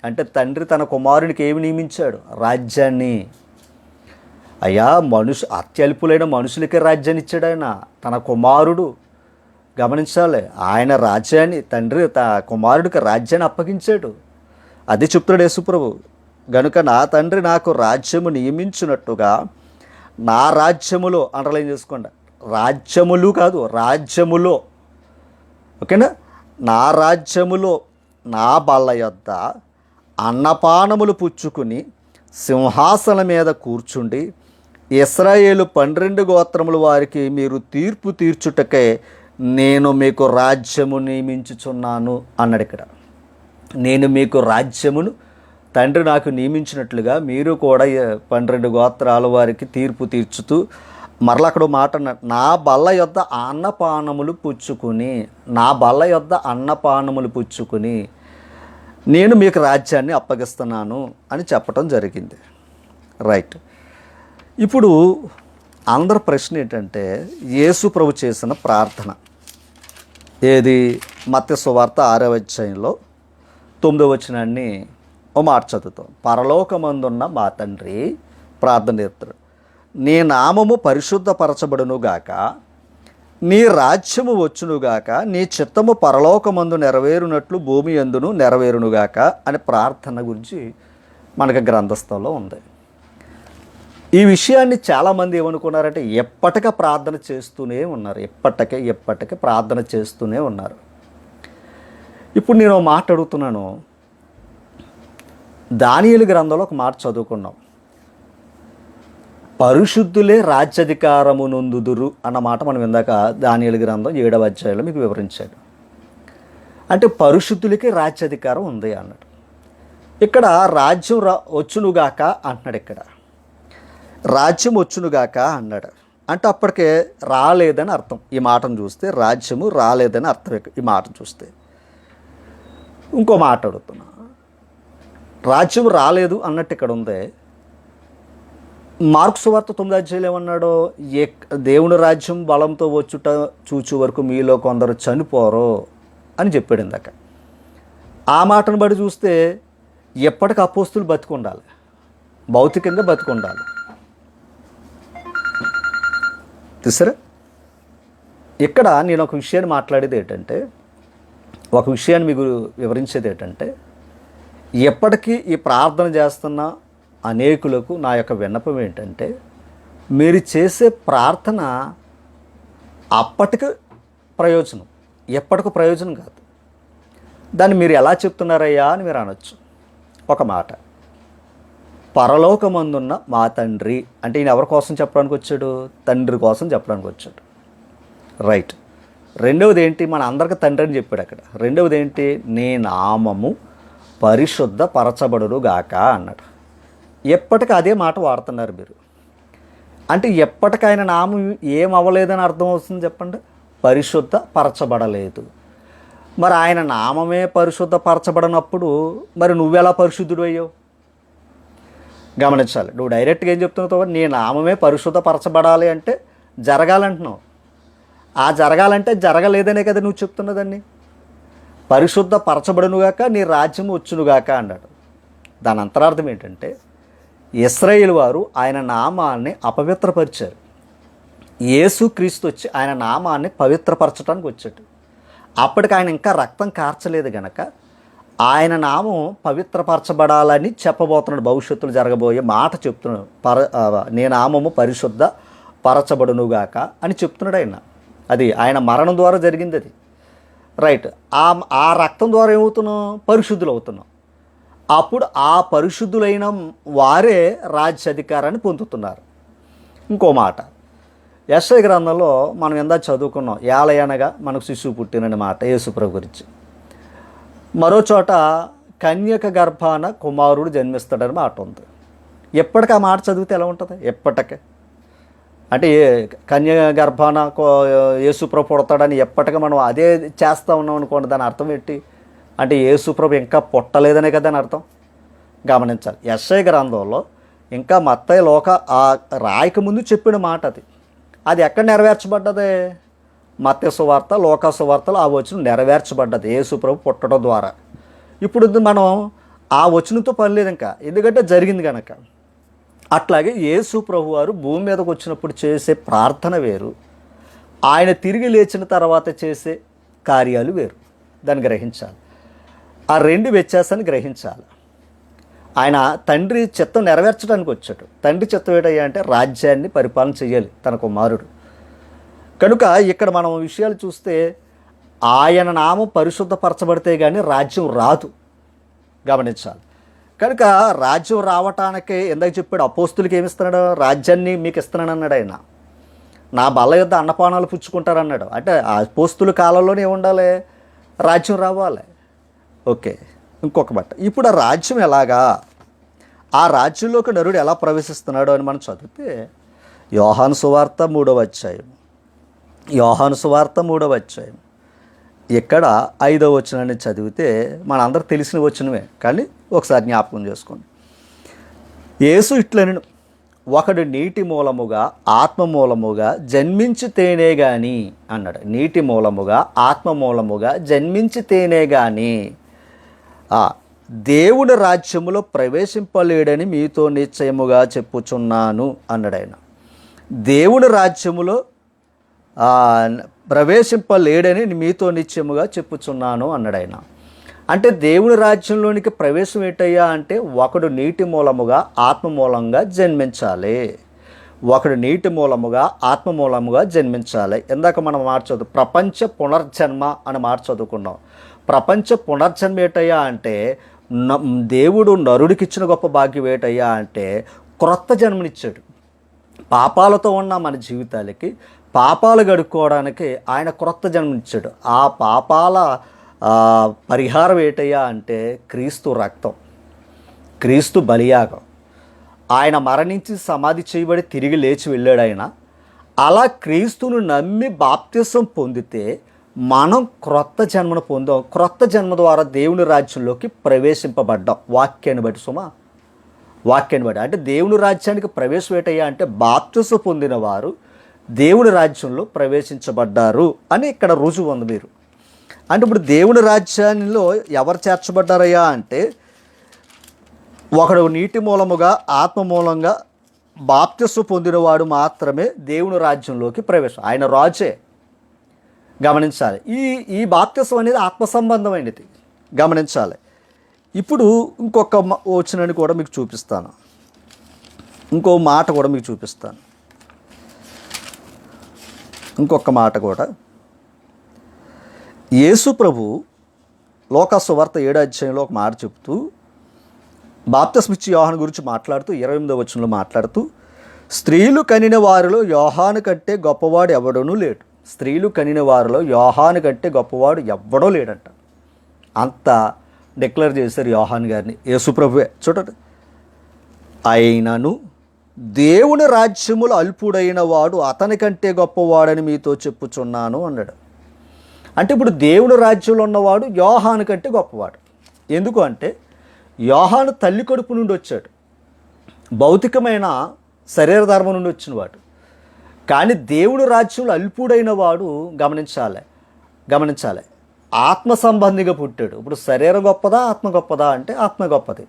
అంటే తండ్రి తన కుమారునికి ఏమి నియమించాడు? రాజ్యాన్ని. అయ్యా, అత్యల్పులైన మనుషులకే రాజ్యాన్ని ఇచ్చాడు ఆయన. తన కుమారుడు, గమనించాలి, ఆయన రాజ్యాన్ని, తండ్రి కుమారుడికి రాజ్యాన్ని అప్పగించాడు. అది చెప్తాడు యేసుప్రభు. గనుక నా తండ్రి నాకు రాజ్యము నియమించినట్టుగా నా రాజ్యములో, అండర్లైన్ చేసుకోండి, రాజ్యములు కాదు, రాజ్యములో, ఓకేనా, నా రాజ్యములో నా బల్ల యొద్ద అన్నపానములు పుచ్చుకుని సింహాసనం మీద కూర్చుండి ఇశ్రాయేలు 12 గోత్రముల వారికి మీరు తీర్పు తీర్చుటకే నేను మీకు రాజ్యము నియమించుచున్నాను అన్నాడు. ఇక్కడ నేను మీకు రాజ్యమును తండ్రి నాకు నియమించినట్లుగా మీరు కూడా 12 గోత్రాల వారికి తీర్పు తీర్చుతూ, మరలా అక్కడ మాట అన్నాడు, నా బల్ల యొద్ద అన్నపానములు పుచ్చుకుని, నా బల్ల యొద్ద అన్నపానములు పుచ్చుకుని నేను మీకు రాజ్యాన్ని అప్పగిస్తున్నాను అని చెప్పడం జరిగింది. రైట్. ఇప్పుడు అందరి ప్రశ్న ఏంటంటే, యేసు ప్రభు చేసిన ప్రార్థన ఏది? మత్తయి సువార్త 6వ అధ్యాయంలో 9వ వచనాన్ని ఓ మాట చదువుతాం. పరలోకమందున్న మా తండ్రి ప్రార్థన చేస్తాడు, నీ నామము పరిశుద్ధపరచబడునుగాక, నీ రాజ్యము వచ్చునుగాక, నీ చిత్తము పరలోకమందు నెరవేరునట్లు భూమి యందును నెరవేరునుగాక అనే ప్రార్థన గురించి మనకు గ్రంథస్థంలో ఉంది. ఈ విషయాన్ని చాలామంది ఏమనుకున్నారంటే ఎప్పటికీ ప్రార్థన చేస్తూనే ఉన్నారు, ఎప్పటికీ ప్రార్థన చేస్తూనే ఉన్నారు. ఇప్పుడు నేను మాట అడుగుతున్నాను. దానియేలు గ్రంథంలో ఒక మాట చదువుకున్నాం, పరిశుద్ధులే రాజ్యాధికారము నొందుదురు అన్న మాట మనం ఇందాక దానియేలు గ్రంథం 7వ అధ్యాయంలో మీకు వివరించాడు. అంటే పరిశుద్ధులకి రాజ్యాధికారం ఉంది అన్నాడు. ఇక్కడ రాజ్యం వచ్చునుగాక అంటున్నాడు. ఇక్కడ రాజ్యం వచ్చునుగాక అన్నాడు. అంటే అప్పటికే రాలేదని అర్థం. ఈ మాటను చూస్తే రాజ్యము రాలేదని అర్థం. ఈ మాటను చూస్తే ఇంకో మాట అడుగుతున్నా, రాజ్యం రాలేదు అన్నట్టు ఇక్కడ ఉంది. మార్కు సువార్త 9వ అధ్యాయంలో ఏమన్నాడు? దేవుని రాజ్యం బలంతో వచ్చుట చూచు వరకు మీలో కొందరు చనిపోరు అని చెప్పాడు ఇందాక. ఆ మాటను బట్టి చూస్తే ఎప్పటికి అపోస్తులు బతికుండాలి, భౌతికంగా బతికుండాలి. చూసారా? ఇక్కడ నేను ఒక విషయాన్ని మాట్లాడేది ఏంటంటే, ఒక విషయాన్ని మీకు వివరించేది ఏంటంటే, ఎప్పటికీ ఈ ప్రార్థన చేస్తున్న అనేకులకు నా యొక్క విన్నపం ఏంటంటే, మీరు చేసే ప్రార్థన అప్పటికి ప్రయోజనం, ఎప్పటికి ప్రయోజనం కాదు. దాన్ని మీరు ఎలా చెప్తున్నారయ్యా అని మీరు అనొచ్చు. ఒక మాట, పరలోకమందున్న మా తండ్రి అంటే ఈయన ఎవరి కోసం చెప్పడానికి వచ్చాడు? తండ్రి కోసం చెప్పడానికి వచ్చాడు. రైట్. రెండవది ఏంటి? మన అందరికీ తండ్రి అని చెప్పాడు అక్కడ. రెండవది ఏంటి? నీ నామము పరిశుద్ధ పరచబడును గాక అన్నాడు. ఎప్పటికీ అదే మాట వాడుతున్నారు మీరు. అంటే ఎప్పటికీ ఆయన నామం ఏం అవ్వలేదని అర్థం అవుతుంది చెప్పండి? పరిశుద్ధ పరచబడలేదు. మరి ఆయన నామమే పరిశుద్ధ పరచబడినప్పుడు మరి నువ్వెలా పరిశుద్ధుడు అయ్యావు? గమనించాలి. నువ్వు డైరెక్ట్గా ఏం చెప్తున్నావు? నీ నామమే పరిశుద్ధ పరచబడాలి అంటే జరగాలంటున్నావు. ఆ జరగాలంటే జరగలేదనే కదా నువ్వు చెప్తున్నదాన్ని. పరిశుద్ధ పరచబడునుగాక నీ రాజ్యం వచ్చునుగాక అన్నాడు. దాని అంతరార్థం ఏంటంటే, ఇశ్రాయేలు వారు ఆయన నామాన్ని అపవిత్రపరిచారు. యేసుక్రీస్తు వచ్చి ఆయన నామాన్ని పవిత్రపరచడానికి వచ్చాడు. అప్పటికి ఆయన ఇంకా రక్తం కార్చలేదు గనక ఆయన నామం పవిత్రపరచబడాలని చెప్పబోతున్నాడు. భవిష్యత్తులో జరగబోయే మాట చెప్తున్నాడు. నీ నామము పరిశుద్ధ పరచబడునుగాక అని చెప్తున్నాడు ఆయన. అది ఆయన మరణం ద్వారా జరిగింది అది. రైట్. ఆ రక్తం ద్వారా ఏమవుతున్నాం? పరిశుద్ధులు అవుతున్నాం. అప్పుడు ఆ పరిశుద్ధులైన వారే రాజ్యాధికారాన్ని పొందుతున్నారు. ఇంకో మాట, యెషయా గ్రంథంలో మనం ఎంత చదువుకున్నాం, ఏలయనగా మనకు శిశువు పుట్టినని మాట యేసుప్రభు గురించి. మరో చోట కన్యక గర్భాన కుమారుడు జన్మిస్తాడని మాట ఉంది. ఎప్పటికీ ఆ మాట చదివితే ఎలా ఉంటుంది? ఎప్పటికే అంటే కన్య గర్భాన యేసుప్రభు పుడతాడని ఎప్పటికీ మనం అదే చేస్తూ ఉన్నాం అనుకోండి. దాని అర్థం ఏంటి? అంటే యేసుప్రభు ఇంకా పుట్టలేదనే కదా అని అర్థం. గమనించాలి. యెషయా గ్రంథంలో ఇంకా మత్తయి లోక రాయక ముందు చెప్పిన మాట అది. అది ఎక్కడ నెరవేర్చబడ్డది? మత్తయి సువార్త, లోకా సువార్తలు ఆ వచనం నెరవేర్చబడ్డది యేసుప్రభు పుట్టడం ద్వారా. ఇప్పుడు మనం ఆ వచనంతో పని లేదు ఇంకా, ఎందుకంటే జరిగింది కనుక. అట్లాగే యేసు ప్రభు వారు భూమి మీదకి వచ్చినప్పుడు చేసే ప్రార్థన వేరు, ఆయన తిరిగి లేచిన తర్వాత చేసే కార్యాలు వేరు. దాన్ని గ్రహించాలి. ఆ రెండు వ్యత్యాసాన్ని గ్రహించాలి. ఆయన తండ్రి చిత్తం నెరవేర్చడానికి వచ్చాడు. తండ్రి చిత్తం ఏంటయ్యా అంటే రాజ్యాన్ని పరిపాలన చేయాలి తన కుమారుడు. కనుక ఇక్కడ మనం విషయాలు చూస్తే ఆయన నామం పరిశుద్ధపరచబడితే కానీ రాజ్యం రాదు. గమనించాలి. కనుక రాజ్యం రావటానికి ఎందాక చెప్పాడు, అపోస్తులకి ఏమిస్తున్నాడు? రాజ్యాన్ని మీకు ఇస్తున్నాను అన్నాడు ఆయన. నా బల్ల యొద్ద అన్నపానాలు పుచ్చుకుంటారన్నాడు. అంటే ఆ అపోస్తుల కాలంలోనే ఉండాలి, రాజ్యం రావాలి. ఓకే. ఇంకొక మాట, ఇప్పుడు ఆ రాజ్యం ఎలాగా, ఆ రాజ్యంలోకి నరుడు ఎలా ప్రవేశిస్తున్నాడు అని మనం చదివితే యోహాను సువార్త 3వ అధ్యాయం, యోహాను సువార్త 3వ అధ్యాయం ఇక్కడ 5వ వచనాన్ని చదివితే మనందరికి తెలిసిన వచనమే, కానీ ఒకసారి జ్ఞాపకం చేసుకోండి. యేసు ఇట్లనెను, ఒకడు నీటి మూలముగా ఆత్మ మూలముగా జన్మించితేనే గాని అన్నాడు. నీటి మూలముగా ఆత్మ మూలముగా జన్మించితేనే గాని దేవుని రాజ్యములో ప్రవేశింపలేడని మీతో నిశ్చయముగా చెప్పుచున్నాను అన్నాడు ఆయన. దేవుని రాజ్యములో ప్రవేశింపలేడని మీతో నిశ్చయముగా చెప్పుచున్నాను అన్నాడు ఆయన. అంటే దేవుని రాజ్యంలోనికి ప్రవేశం ఏంటయ్యా అంటే ఒకడు నీటి మూలముగా ఆత్మ మూలంగా జన్మించాలి. ఒకడు నీటి మూలముగా ఆత్మ మూలముగా జన్మించాలి. ఇందాక మనం మాట చదువు ప్రపంచ పునర్జన్మ అని మాట చదువుకున్నాం. ప్రపంచ పునర్జన్మ ఏంటయ్యా అంటే దేవుడు నరుడికి ఇచ్చిన గొప్ప భాగ్యం ఏంటయ్యా అంటే క్రొత్త జన్మనిచ్చాడు. పాపాలతో ఉన్న మన జీవితాలకి పాపాలు గడుక్కోవడానికి ఆయన క్రొత్త జన్మనిచ్చాడు. ఆ పాపాల పరిహారం ఏంటయ్యా అంటే క్రీస్తు రక్తం, క్రీస్తు బలియాగం. ఆయన మరణించి సమాధి చేయబడి తిరిగి లేచి వెళ్ళాడు ఆయన. అలా క్రీస్తును నమ్మి బాప్తిసం పొందితే మనం క్రొత్త జన్మను పొందాం. క్రొత్త జన్మ ద్వారా దేవుని రాజ్యంలోకి ప్రవేశింపబడ్డాం. వాక్యాన్ని బట్టి సుమా, వాక్యాన్ని బట్టి అంటే దేవుని రాజ్యానికి ప్రవేశం ఏంటయ్యా అంటే బాప్తిసం పొందిన వారు దేవుని రాజ్యంలో ప్రవేశించబడ్డారు అని ఇక్కడ రుజువు ఉంది. మీరు అంటే ఇప్పుడు దేవుని రాజ్యాల్లో ఎవరు చేర్చబడ్డారయ్యా అంటే ఒకడు నీటి మూలముగా ఆత్మ మూలంగా బాప్తిసం పొందినవాడు మాత్రమే దేవుని రాజ్యంలోకి ప్రవేశం. ఆయన రాజే. గమనించాలి. ఈ బాప్తిసం అనేది ఆత్మ సంబంధమైనది. గమనించాలి. ఇప్పుడు ఇంకొక వచనాన్ని కూడా మీకు చూపిస్తాను. ఇంకో మాట కూడా మీకు చూపిస్తాను. ఇంకొక మాట కూడా యేసు ప్రభు లోకా సువార్త 7వ అధ్యాయంలో ఒక మాట చెప్తూ బాప్తిస్మిచ్చి యోహాను గురించి మాట్లాడుతూ 28వ వచనంలో మాట్లాడుతూ స్త్రీలు కనిన వారిలో యోహాను కంటే గొప్పవాడు ఎవడనూ లేడు. స్త్రీలు కనిన వారిలో యోహాను కంటే గొప్పవాడు ఎవ్వడో లేడంట. అంత డిక్లేర్ చేశారు యోహాను గారిని యేసుప్రభువే. చూడండి, అయినను దేవుని రాజ్యములు అల్పుడైన వాడు అతని కంటే గొప్పవాడని మీతో చెప్పుచున్నాను అన్నాడు. అంటే ఇప్పుడు దేవుని రాజ్యంలో ఉన్నవాడు యోహాను కంటే గొప్పవాడు. ఎందుకు అంటే యోహాను తల్లి కడుపు నుండి వచ్చాడు, భౌతికమైన శరీర ధర్మం నుండి వచ్చినవాడు. కానీ దేవుడు రాజ్యంలో అల్పుడైన వాడు గమనించాలి ఆత్మ సంబంధిగా పుట్టాడు. ఇప్పుడు శరీరం గొప్పదా ఆత్మ గొప్పదా అంటే ఆత్మ గొప్పది.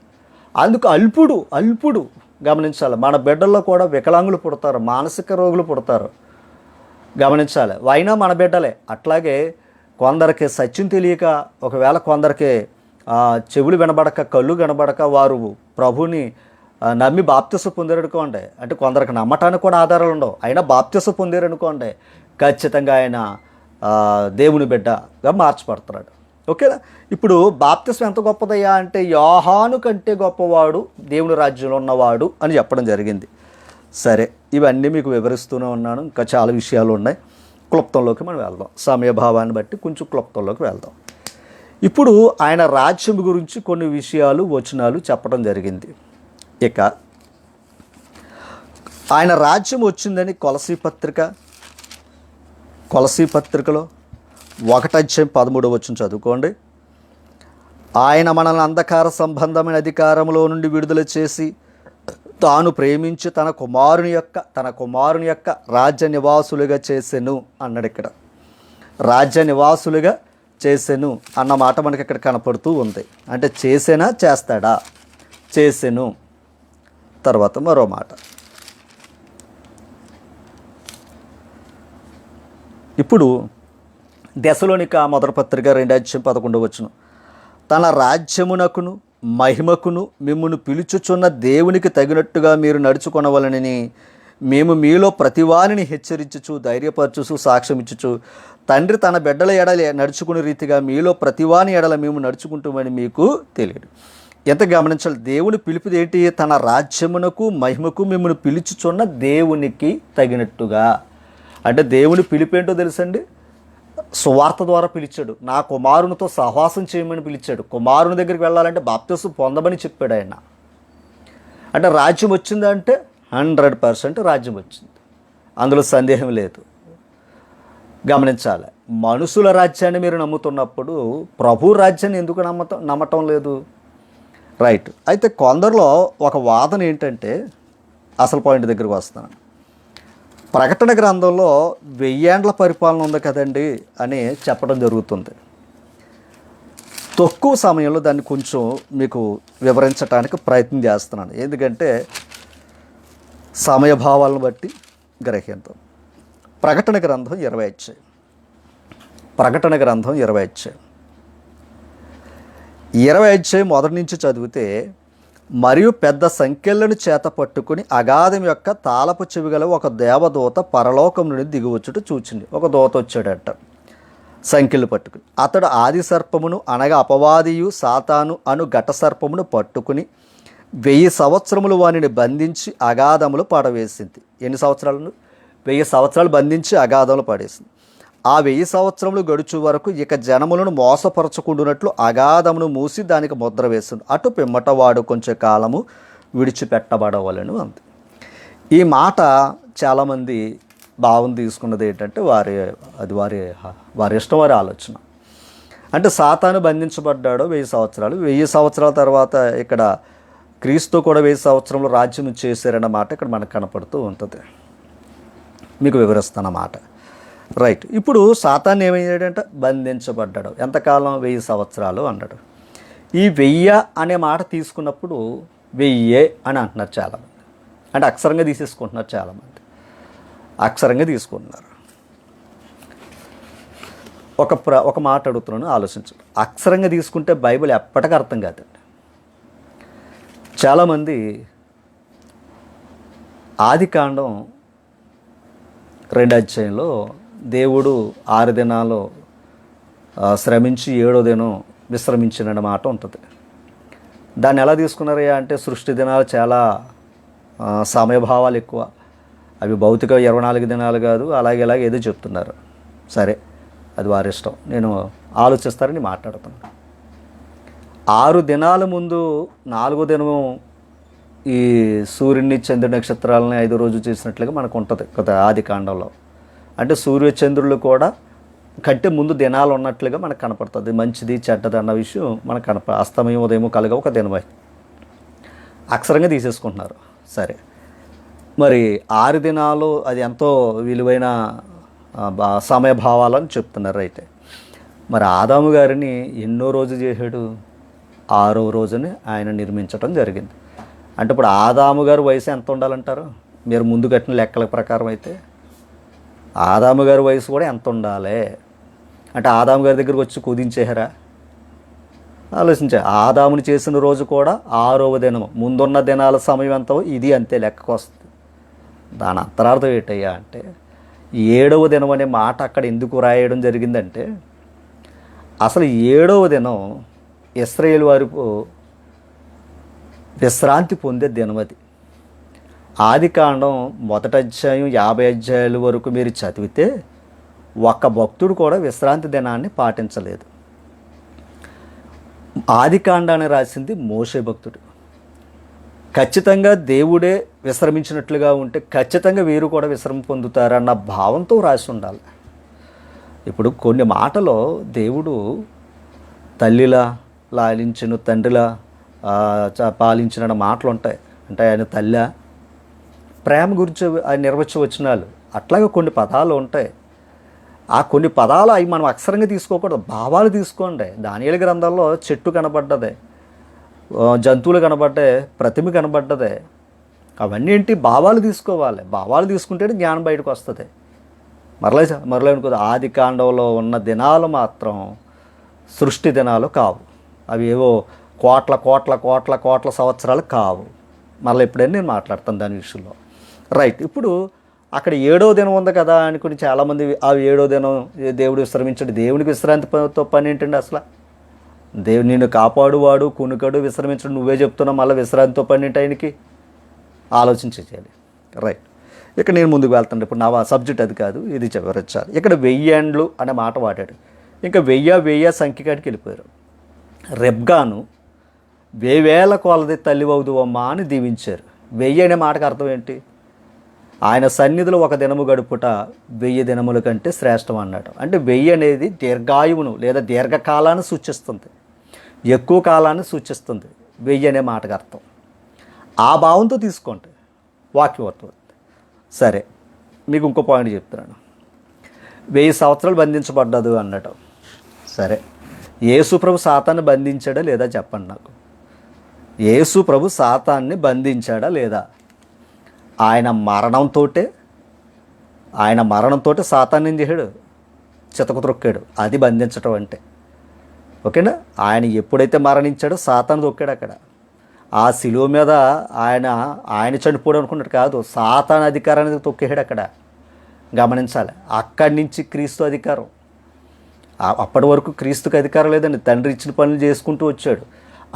అందుకు అల్పుడు గమనించాలి. మన బిడ్డల్లో కూడా వికలాంగులు పుడతారు, మానసిక రోగులు పుడతారు, గమనించాలి. అయినా మన బిడ్డలే. అట్లాగే కొందరికి సత్యం తెలియక, ఒకవేళ కొందరికి చెవులు వినబడక, కళ్ళు వినబడక వారు ప్రభుని నమ్మి బాప్తిసం పొందారనుకోండి, అంటే కొందరికి నమ్మటానికి కూడా ఆధారాలు ఉండవు, అయినా బాప్తిసం పొందారనుకోండి, ఖచ్చితంగా ఆయన దేవుని బిడ్డగా మార్చబడతాడు. ఓకేనా? ఇప్పుడు బాప్తిసం ఎంత గొప్పదయ్యా అంటే యోహాను కంటే గొప్పవాడు దేవుని రాజ్యంలో ఉన్నవాడు అని చెప్పడం జరిగింది. సరే, ఇవన్నీ మీకు వివరిస్తూనే ఉన్నాను. ఇంకా చాలా విషయాలు ఉన్నాయి. క్లుప్తంలోకి మనం వెళ్దాం. సమయభావాన్ని బట్టి కొంచెం క్లుప్తంలోకి వెళ్దాం. ఇప్పుడు ఆయన రాజ్యం గురించి కొన్ని విషయాలు వచనాలు చెప్పడం జరిగింది. ఇక ఆయన రాజ్యం వచ్చిందని కొలసీ పత్రికలో 1:13 చదువుకోండి. ఆయన మనల్ని అంధకార సంబంధమైన అధికారంలో నుండి విడుదల చేసి తాను ప్రేమించి తన కుమారుని యొక్క రాజ్య నివాసులుగా చేసెను అన్నాడు. ఇక్కడ రాజ్య నివాసులుగా చేసెను అన్న మాట మనకి ఇక్కడ కనపడుతూ ఉంది. అంటే చేసేనా చేస్తాడా? చేసెను. తర్వాత మరో మాట, ఇప్పుడు దెసలోనిక మొదటి పత్రిక 2:11 తన రాజ్యమునకును మహిమకును మిమ్మును పిలుచుచున్న దేవునికి తగినట్టుగా మీరు నడుచుకొనవలనని మేము మీలో ప్రతివారిని హెచ్చరించుచు, ధైర్యపరచుచు, సాక్ష్యం ఇచ్చుచు తండ్రి తన బిడ్డల ఎడల నడుచుకునే రీతిగా మీలో ప్రతివాని ఎడల మేము నడుచుకుంటామని మీకు తెలియదు. ఎంత గమనించాలి? దేవుని పిలుపుది ఏంటి? తన రాజ్యమునకు మహిమకు మిమ్మల్ని పిలుచుచున్న దేవునికి తగినట్టుగా. అంటే దేవుని పిలుపేంటో తెలుసండి? సువార్త ద్వారా పిలిచాడు. నా కుమారునితో సహవాసం చేయమని పిలిచాడు. కుమారుని దగ్గరికి వెళ్ళాలంటే బాప్తిసం పొందమని చెప్పాడు ఆయన. అంటే రాజ్యం వచ్చిందంటే 100% రాజ్యం వచ్చింది, అందులో సందేహం లేదు. గమనించాలి, మనుషుల రాజ్యాన్ని మీరు నమ్ముతున్నప్పుడు ప్రభు రాజ్యాన్ని ఎందుకు నమ్మటం లేదు? రైట్. అయితే కొందరిలో ఒక వాదన ఏంటంటే, అసలు పాయింట్ దగ్గరికి వస్తాను. ప్రకటన గ్రంథంలో 1000 ఏండ్ల పరిపాలన ఉంది కదండి అని చెప్పడం జరుగుతుంది. తక్కువ సమయంలో దాన్ని కొంచెం మీకు వివరించడానికి ప్రయత్నం చేస్తున్నాను, ఎందుకంటే సమయభావాలను బట్టి గ్రహీతం. ప్రకటన గ్రంథం 20 అధ్యాయం. ప్రకటన గ్రంథం 20 అధ్యాయం. 20 అధ్యాయం మొదటి నుంచి చదివితే, మరియు పెద్ద సంఖ్యలను చేత పట్టుకుని అగాధం యొక్క తాళపు చెవి గల ఒక దేవదూత పరలోకం నుండి దిగివచ్చుట చూచింది. ఒక దూత వచ్చాడట సంఖ్యలు పట్టుకుని. అతడు ఆది సర్పమును అనగా అపవాదియు సాతాను అను ఘట సర్పమును పట్టుకుని 1000 సంవత్సరములు వానిని బంధించి అగాధములు పడవేసింది. ఎన్ని సంవత్సరాలను? 1000 సంవత్సరాలు బంధించి అగాధములు పడేసింది. ఆ 1000 సంవత్సరములు గడుచు వరకు ఇక జనములను మోసపరచకుండునట్లు అగాధమును మూసి దానికి ముద్ర వేస్తుంది. అటు పిమ్మట వాడు కొంచెం కాలము విడిచిపెట్టబడవలను అంది. ఈ మాట చాలామంది భావం తీసుకున్నది ఏంటంటే వారి ఇష్టం, వారి ఆలోచన. అంటే సాతాను బంధించబడ్డాడు 1000 సంవత్సరాలు. 1000 సంవత్సరాల తర్వాత ఇక్కడ క్రీస్తు కూడా 1000 సంవత్సరంలో రాజ్యం చేశారన్న మాట ఇక్కడ మనకు కనపడుతూ ఉంటుంది. మీకు వివరిస్తానమాట. రైట్. ఇప్పుడు సాతాను ఏమయ్యాడంటే బంధించబడ్డాడు. ఎంతకాలం? 1000 సంవత్సరాలు అన్నాడు. ఈ 1000 అనే మాట తీసుకున్నప్పుడు 1000 అని అంటున్నారు చాలామంది. అంటే అక్షరంగా తీసేసుకుంటున్నారు చాలామంది, అక్షరంగా తీసుకుంటున్నారు. ఒక మాట అడుగుతున్నాను, ఆలోచించండి. అక్షరంగా తీసుకుంటే బైబిల్ ఎప్పటికీ అర్థం కాదండి. చాలామంది ఆదికాండం 2వ అధ్యాయంలో దేవుడు 6 దినాలు శ్రమించి 7వ దినం విశ్రమించిన మాట ఉంటుంది. దాన్ని ఎలా తీసుకున్నారయ్యా అంటే సృష్టి దినాలు చాలా సమయభావాలు ఎక్కువ, అవి భౌతిక 24 దినాలు కాదు, అలాగే ఏదో చెప్తున్నారు. సరే, అది వారి ఇష్టం, నేను ఆలోచిస్తారని మాట్లాడుతున్నాను. 6 దినాల ముందు 4వ దినము ఈ సూర్యుని చంద్ర నక్షత్రాలని 5వ రోజు చేసినట్లుగా మనకు ఉంటుంది కదా ఆదికాండంలో. అంటే సూర్య చంద్రులు కూడా కంటే ముందు దినాలు ఉన్నట్లుగా మనకు కనపడుతుంది. మంచిది చెడ్డది అన్న విషయం మనకు అస్తమయం ఉదయం కలగ ఒక దినమై అక్షరంగా తీసేసుకుంటున్నారు. సరే, మరి 6 దినాలు అది ఎంతో విలువైన సమయభావాలని చెప్తున్నారు. అయితే మరి ఆదాము గారిని ఎన్నో రోజు చేశాడు? 6వ రోజుని ఆయన నిర్మించడం జరిగింది. అంటే ఇప్పుడు ఆదాము గారి వయసు ఎంత ఉండాలంటారు మీరు ముందు కట్టిన లెక్కల ప్రకారం? అయితే ఆదాము గారి వయసు కూడా ఎంత ఉండాలి అంటే ఆదాము గారి దగ్గరికి వచ్చి కుదించేశారా? ఆలోచించా. ఆదాముని చేసిన రోజు కూడా 6వ దినము, ముందున్న దినాల సమయం ఎంతో ఇది అంతే లెక్కకు వస్తుంది. దాని అంతరార్థం ఏంటయ్యా అంటే 7వ దినం అనే మాట అక్కడ ఎందుకు రాయడం జరిగిందంటే అసలు 7వ దినం ఇశ్రాయేలు వారు విశ్రాంతి పొందే దినం అది. ఆదికాండం 1వ అధ్యాయం 50 అధ్యాయాల వరకు మీరు చదివితే ఒక్క భక్తుడు కూడా విశ్రాంతి దినాన్ని పాటించలేదు. ఆదికాండాన్ని రాసింది మోషే భక్తుడు. ఖచ్చితంగా దేవుడే విశ్రమించినట్లుగా ఉంటే ఖచ్చితంగా వీరు కూడా విశ్రమ పొందుతారన్న భావంతో రాసి ఉండాలి. ఇప్పుడు కొన్ని మాటలో దేవుడు తల్లిలా లాలించిన, తండ్రిలా పాలించిన మాటలు ఉంటాయి. అంటే ఆయన తల్లి ప్రేమ గురించి ఆయన నిర్వచించవచనాలు అట్లాగే కొన్ని పదాలు ఉంటాయి. ఆ కొన్ని పదాలు అవి మనం అక్షరంగా తీసుకోకూడదు, భావాలు తీసుకోండి. దానియేలు గ్రంథంలో చెట్టు కనబడ్డదే, జంతువులు కనబడ్డాయి, ప్రతిమ కనబడ్డదే. అవన్నీ ఏంటి? భావాలు తీసుకోవాలి. భావాలు తీసుకుంటే జ్ఞానం బయటకు వస్తుంది. మరలా అనుకోదు. ఆదికాండంలో ఉన్న దినాలు మాత్రం సృష్టి దినాలు కావు. అవి ఏవో కోట్ల కోట్ల కోట్ల కోట్ల సంవత్సరాలు కావు. మళ్ళీ ఎప్పుడైనా నేను మాట్లాడతాను దాని విషయంలో. రైట్. ఇప్పుడు అక్కడ 7వ దినం ఉంది కదా అనుకుని చాలామంది ఆ 7వ దినం దేవుడు విశ్రమించాడు. దేవునికి విశ్రాంతితో పని ఏంటండి అసలు? దేవుడు నిన్ను కాపాడువాడు, కునుకడు, విశ్రమించడు నువ్వే చెప్తున్నావు, మళ్ళీ విశ్రాంతితో పని ఏంటి ఆయనకి? ఆలోచించేయాలి. రైట్. ఇక్కడ నేను ముందుకు వెళ్తాను. ఇప్పుడు నా సబ్జెక్ట్ అది కాదు, ఇది వివరించాలి. ఇక్కడ 1000 ఏండ్లు అనే మాట వాడాడు. ఇంకా 1000 సంఖ్యకాడికి వెళ్ళిపోయారు. రెబ్గాను 1000 కొలది తల్లివవుదువమ్మా అని దీవించారు. 1000 అనే మాటకు అర్థం ఏంటి? ఆయన సన్నిధిలో ఒక దినము గడుపుట 1000 దినముల కంటే శ్రేష్టం అన్నాడు. అంటే 1000 అనేది దీర్ఘాయువును లేదా దీర్ఘకాలాన్ని సూచిస్తుంది, ఎక్కువ కాలాన్ని సూచిస్తుంది 1000 అనే మాటకు అర్థం. ఆ భావంతో తీసుకోండి, వాక్యం అర్థమవుతుంది. సరే, మీకు ఇంకో పాయింట్ చెప్తున్నాను. 1000 సంవత్సరాలు బంధించబడ్డదు అన్నట్టు. సరే, యేసు ప్రభు సాతాన్ని బంధించాడా లేదా చెప్పండి నాకు. యేసు ప్రభు సాతాన్ని బంధించాడా లేదా? ఆయన మరణంతో సాతాన్ని ఏం చేశాడు? చితకు త్రొక్కాడు. అది బంధించటం అంటే. ఓకేనా? ఆయన ఎప్పుడైతే మరణించాడో సాతాను తొక్కాడు అక్కడ. ఆ శిలువ మీద ఆయన చనిపోవడం అనుకున్నాడు కాదు, సాతాను అధికారాన్ని తొక్కేశాడు అక్కడ. గమనించాలి. అక్కడి నుంచి క్రీస్తు అధికారం. అప్పటి వరకు క్రీస్తుకి అధికారం లేదండి. తండ్రి ఇచ్చిన పనులు చేసుకుంటూ వచ్చాడు.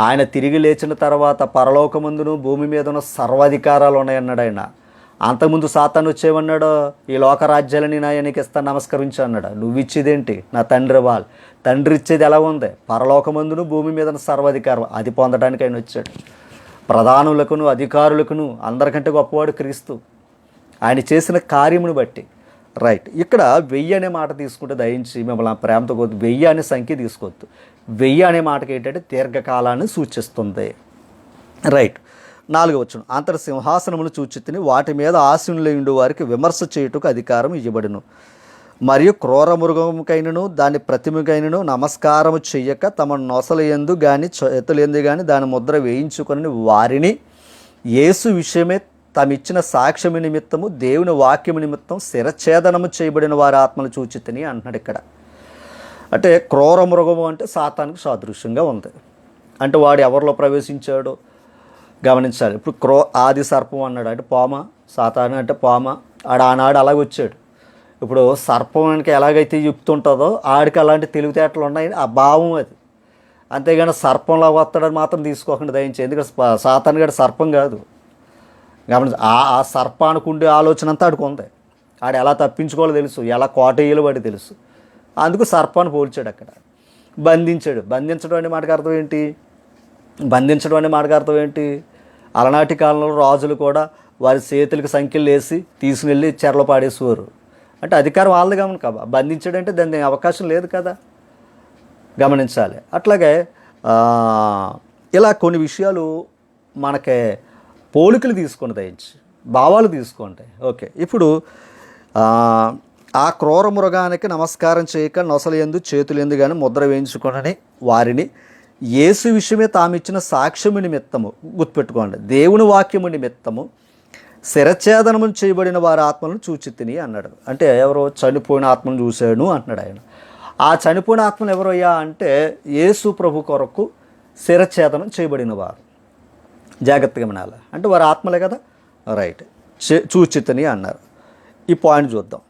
ఆయన తిరిగి లేచిన తర్వాత పరలోకమందును భూమి మీద ఉన్న సర్వాధికారాలు ఉన్నాయన్నాడు ఆయన. అంతకుముందు సాతాను వచ్చేవన్నాడు, ఈ లోకరాజ్యాలని ఆయనకి ఇస్తాను నమస్కరించు అన్నాడు. నువ్వు ఇచ్చేదేంటి? నా తండ్రి వాళ్ళు. తండ్రి ఇచ్చేది ఎలా ఉంది? పరలోకమందును భూమి మీద ఉన్న సర్వాధికారం. అది పొందడానికి ఆయన వచ్చాడు. ప్రధానులకును అధికారులకును అందరికంటే గొప్పవాడు క్రీస్తు, ఆయన చేసిన కార్యమును బట్టి. రైట్. ఇక్కడ 1000 అనే మాట తీసుకుంటే దయించి మిమ్మల్ని ప్రేమతో 1000 అనే సంఖ్య తీసుకోవద్దు. 1000 అనే మాటకి ఏంటంటే దీర్ఘకాలాన్ని సూచిస్తుంది. రైట్. 4వ వచనం. అంతటి సింహాసనమును చూచితిని, వాటి మీద ఆసీనులైండు వారికి విమర్శ చేయుటకు అధికారం ఇవ్వబడును. మరియు క్రూర మృగముకైనను దాని ప్రతిమకైనను నమస్కారము చెయ్యక తమ నొసలయందు కానీ చేతులందు కానీ దాని ముద్ర వేయించుకొని వారిని యేసు విషయమే తమిచ్చిన సాక్ష్యము నిమిత్తము దేవుని వాక్యము నిమిత్తం శిరఛేదనము చేయబడిన వారి ఆత్మలు చూచితిని అంటున్నాడు ఇక్కడ. అంటే క్రూర మృగము అంటే సాతానికి సాదృశ్యంగా ఉంది. అంటే వాడు ఎవరిలో ప్రవేశించాడో గమనించాలి. ఇప్పుడు ఆది సర్పం అన్నాడు, అంటే పామ సాతాను అంటే పామ, ఆనాడు అలాగ వచ్చాడు. ఇప్పుడు సర్పానికి ఎలాగైతే చెప్తుంటుందో ఆడికి అలాంటి తెలివితేటలు ఉన్నాయి, ఆ భావం అది. అంతేగాని సర్పంలా వస్తాడని మాత్రం తీసుకోకుండా దయించి, ఎందుకంటే సాతాను గడు సర్పం కాదు. గమనించి ఆ సర్పానికి ఉండే ఆలోచన అంతా ఆడికి ఉంది. ఆడు ఎలా తప్పించుకోవాలో తెలుసు, ఎలా కోటయ్యలో వాడి తెలుసు. అందుకు సర్పాన్ని పోల్చాడు అక్కడ, బంధించాడు. బంధించడం అనే మాటకు అర్థం ఏంటి? బంధించడం అనే మాటకు అర్థం ఏంటి? అలనాటి కాలంలో రాజులు కూడా వారి చేతులకు సంఖ్యలు వేసి తీసుకుని చెరలో పాడేసేవారు. అంటే అధికారం వాళ్ళది గమని కదా. బంధించాడంటే దాని అవకాశం లేదు కదా, గమనించాలి. అట్లాగే ఇలా కొన్ని విషయాలు మనకి పోలికలు తీసుకొని దయించి, భావాలు తీసుకుంటాయి. ఓకే, ఇప్పుడు ఆ క్రూర మృగానికి నమస్కారం చేయక నొసలయందు చేతులందు కానీ ముద్ర వేయించుకొనని వారిని యేసు విషయమే తామిచ్చిన సాక్ష్యము నిమిత్తము, గుర్తుపెట్టుకోండి, దేవుని వాక్యము నిమిత్తము శిరఛేదనము చేయబడిన వారి ఆత్మలను చూచితిని అన్నాడు. అంటే ఎవరో చనిపోయిన ఆత్మను చూశాను అంటున్నాడు ఆయన. ఆ చనిపోయిన ఆత్మలు ఎవరయ్యా అంటే యేసు ప్రభు కొరకు శిరఛేదనం చేయబడిన వారు. జాగ్రత్తగా వినాలి. అంటే వారి ఆత్మలే కదా, రైట్, చూచితిని అన్నారు. ఈ పాయింట్ చూద్దాం.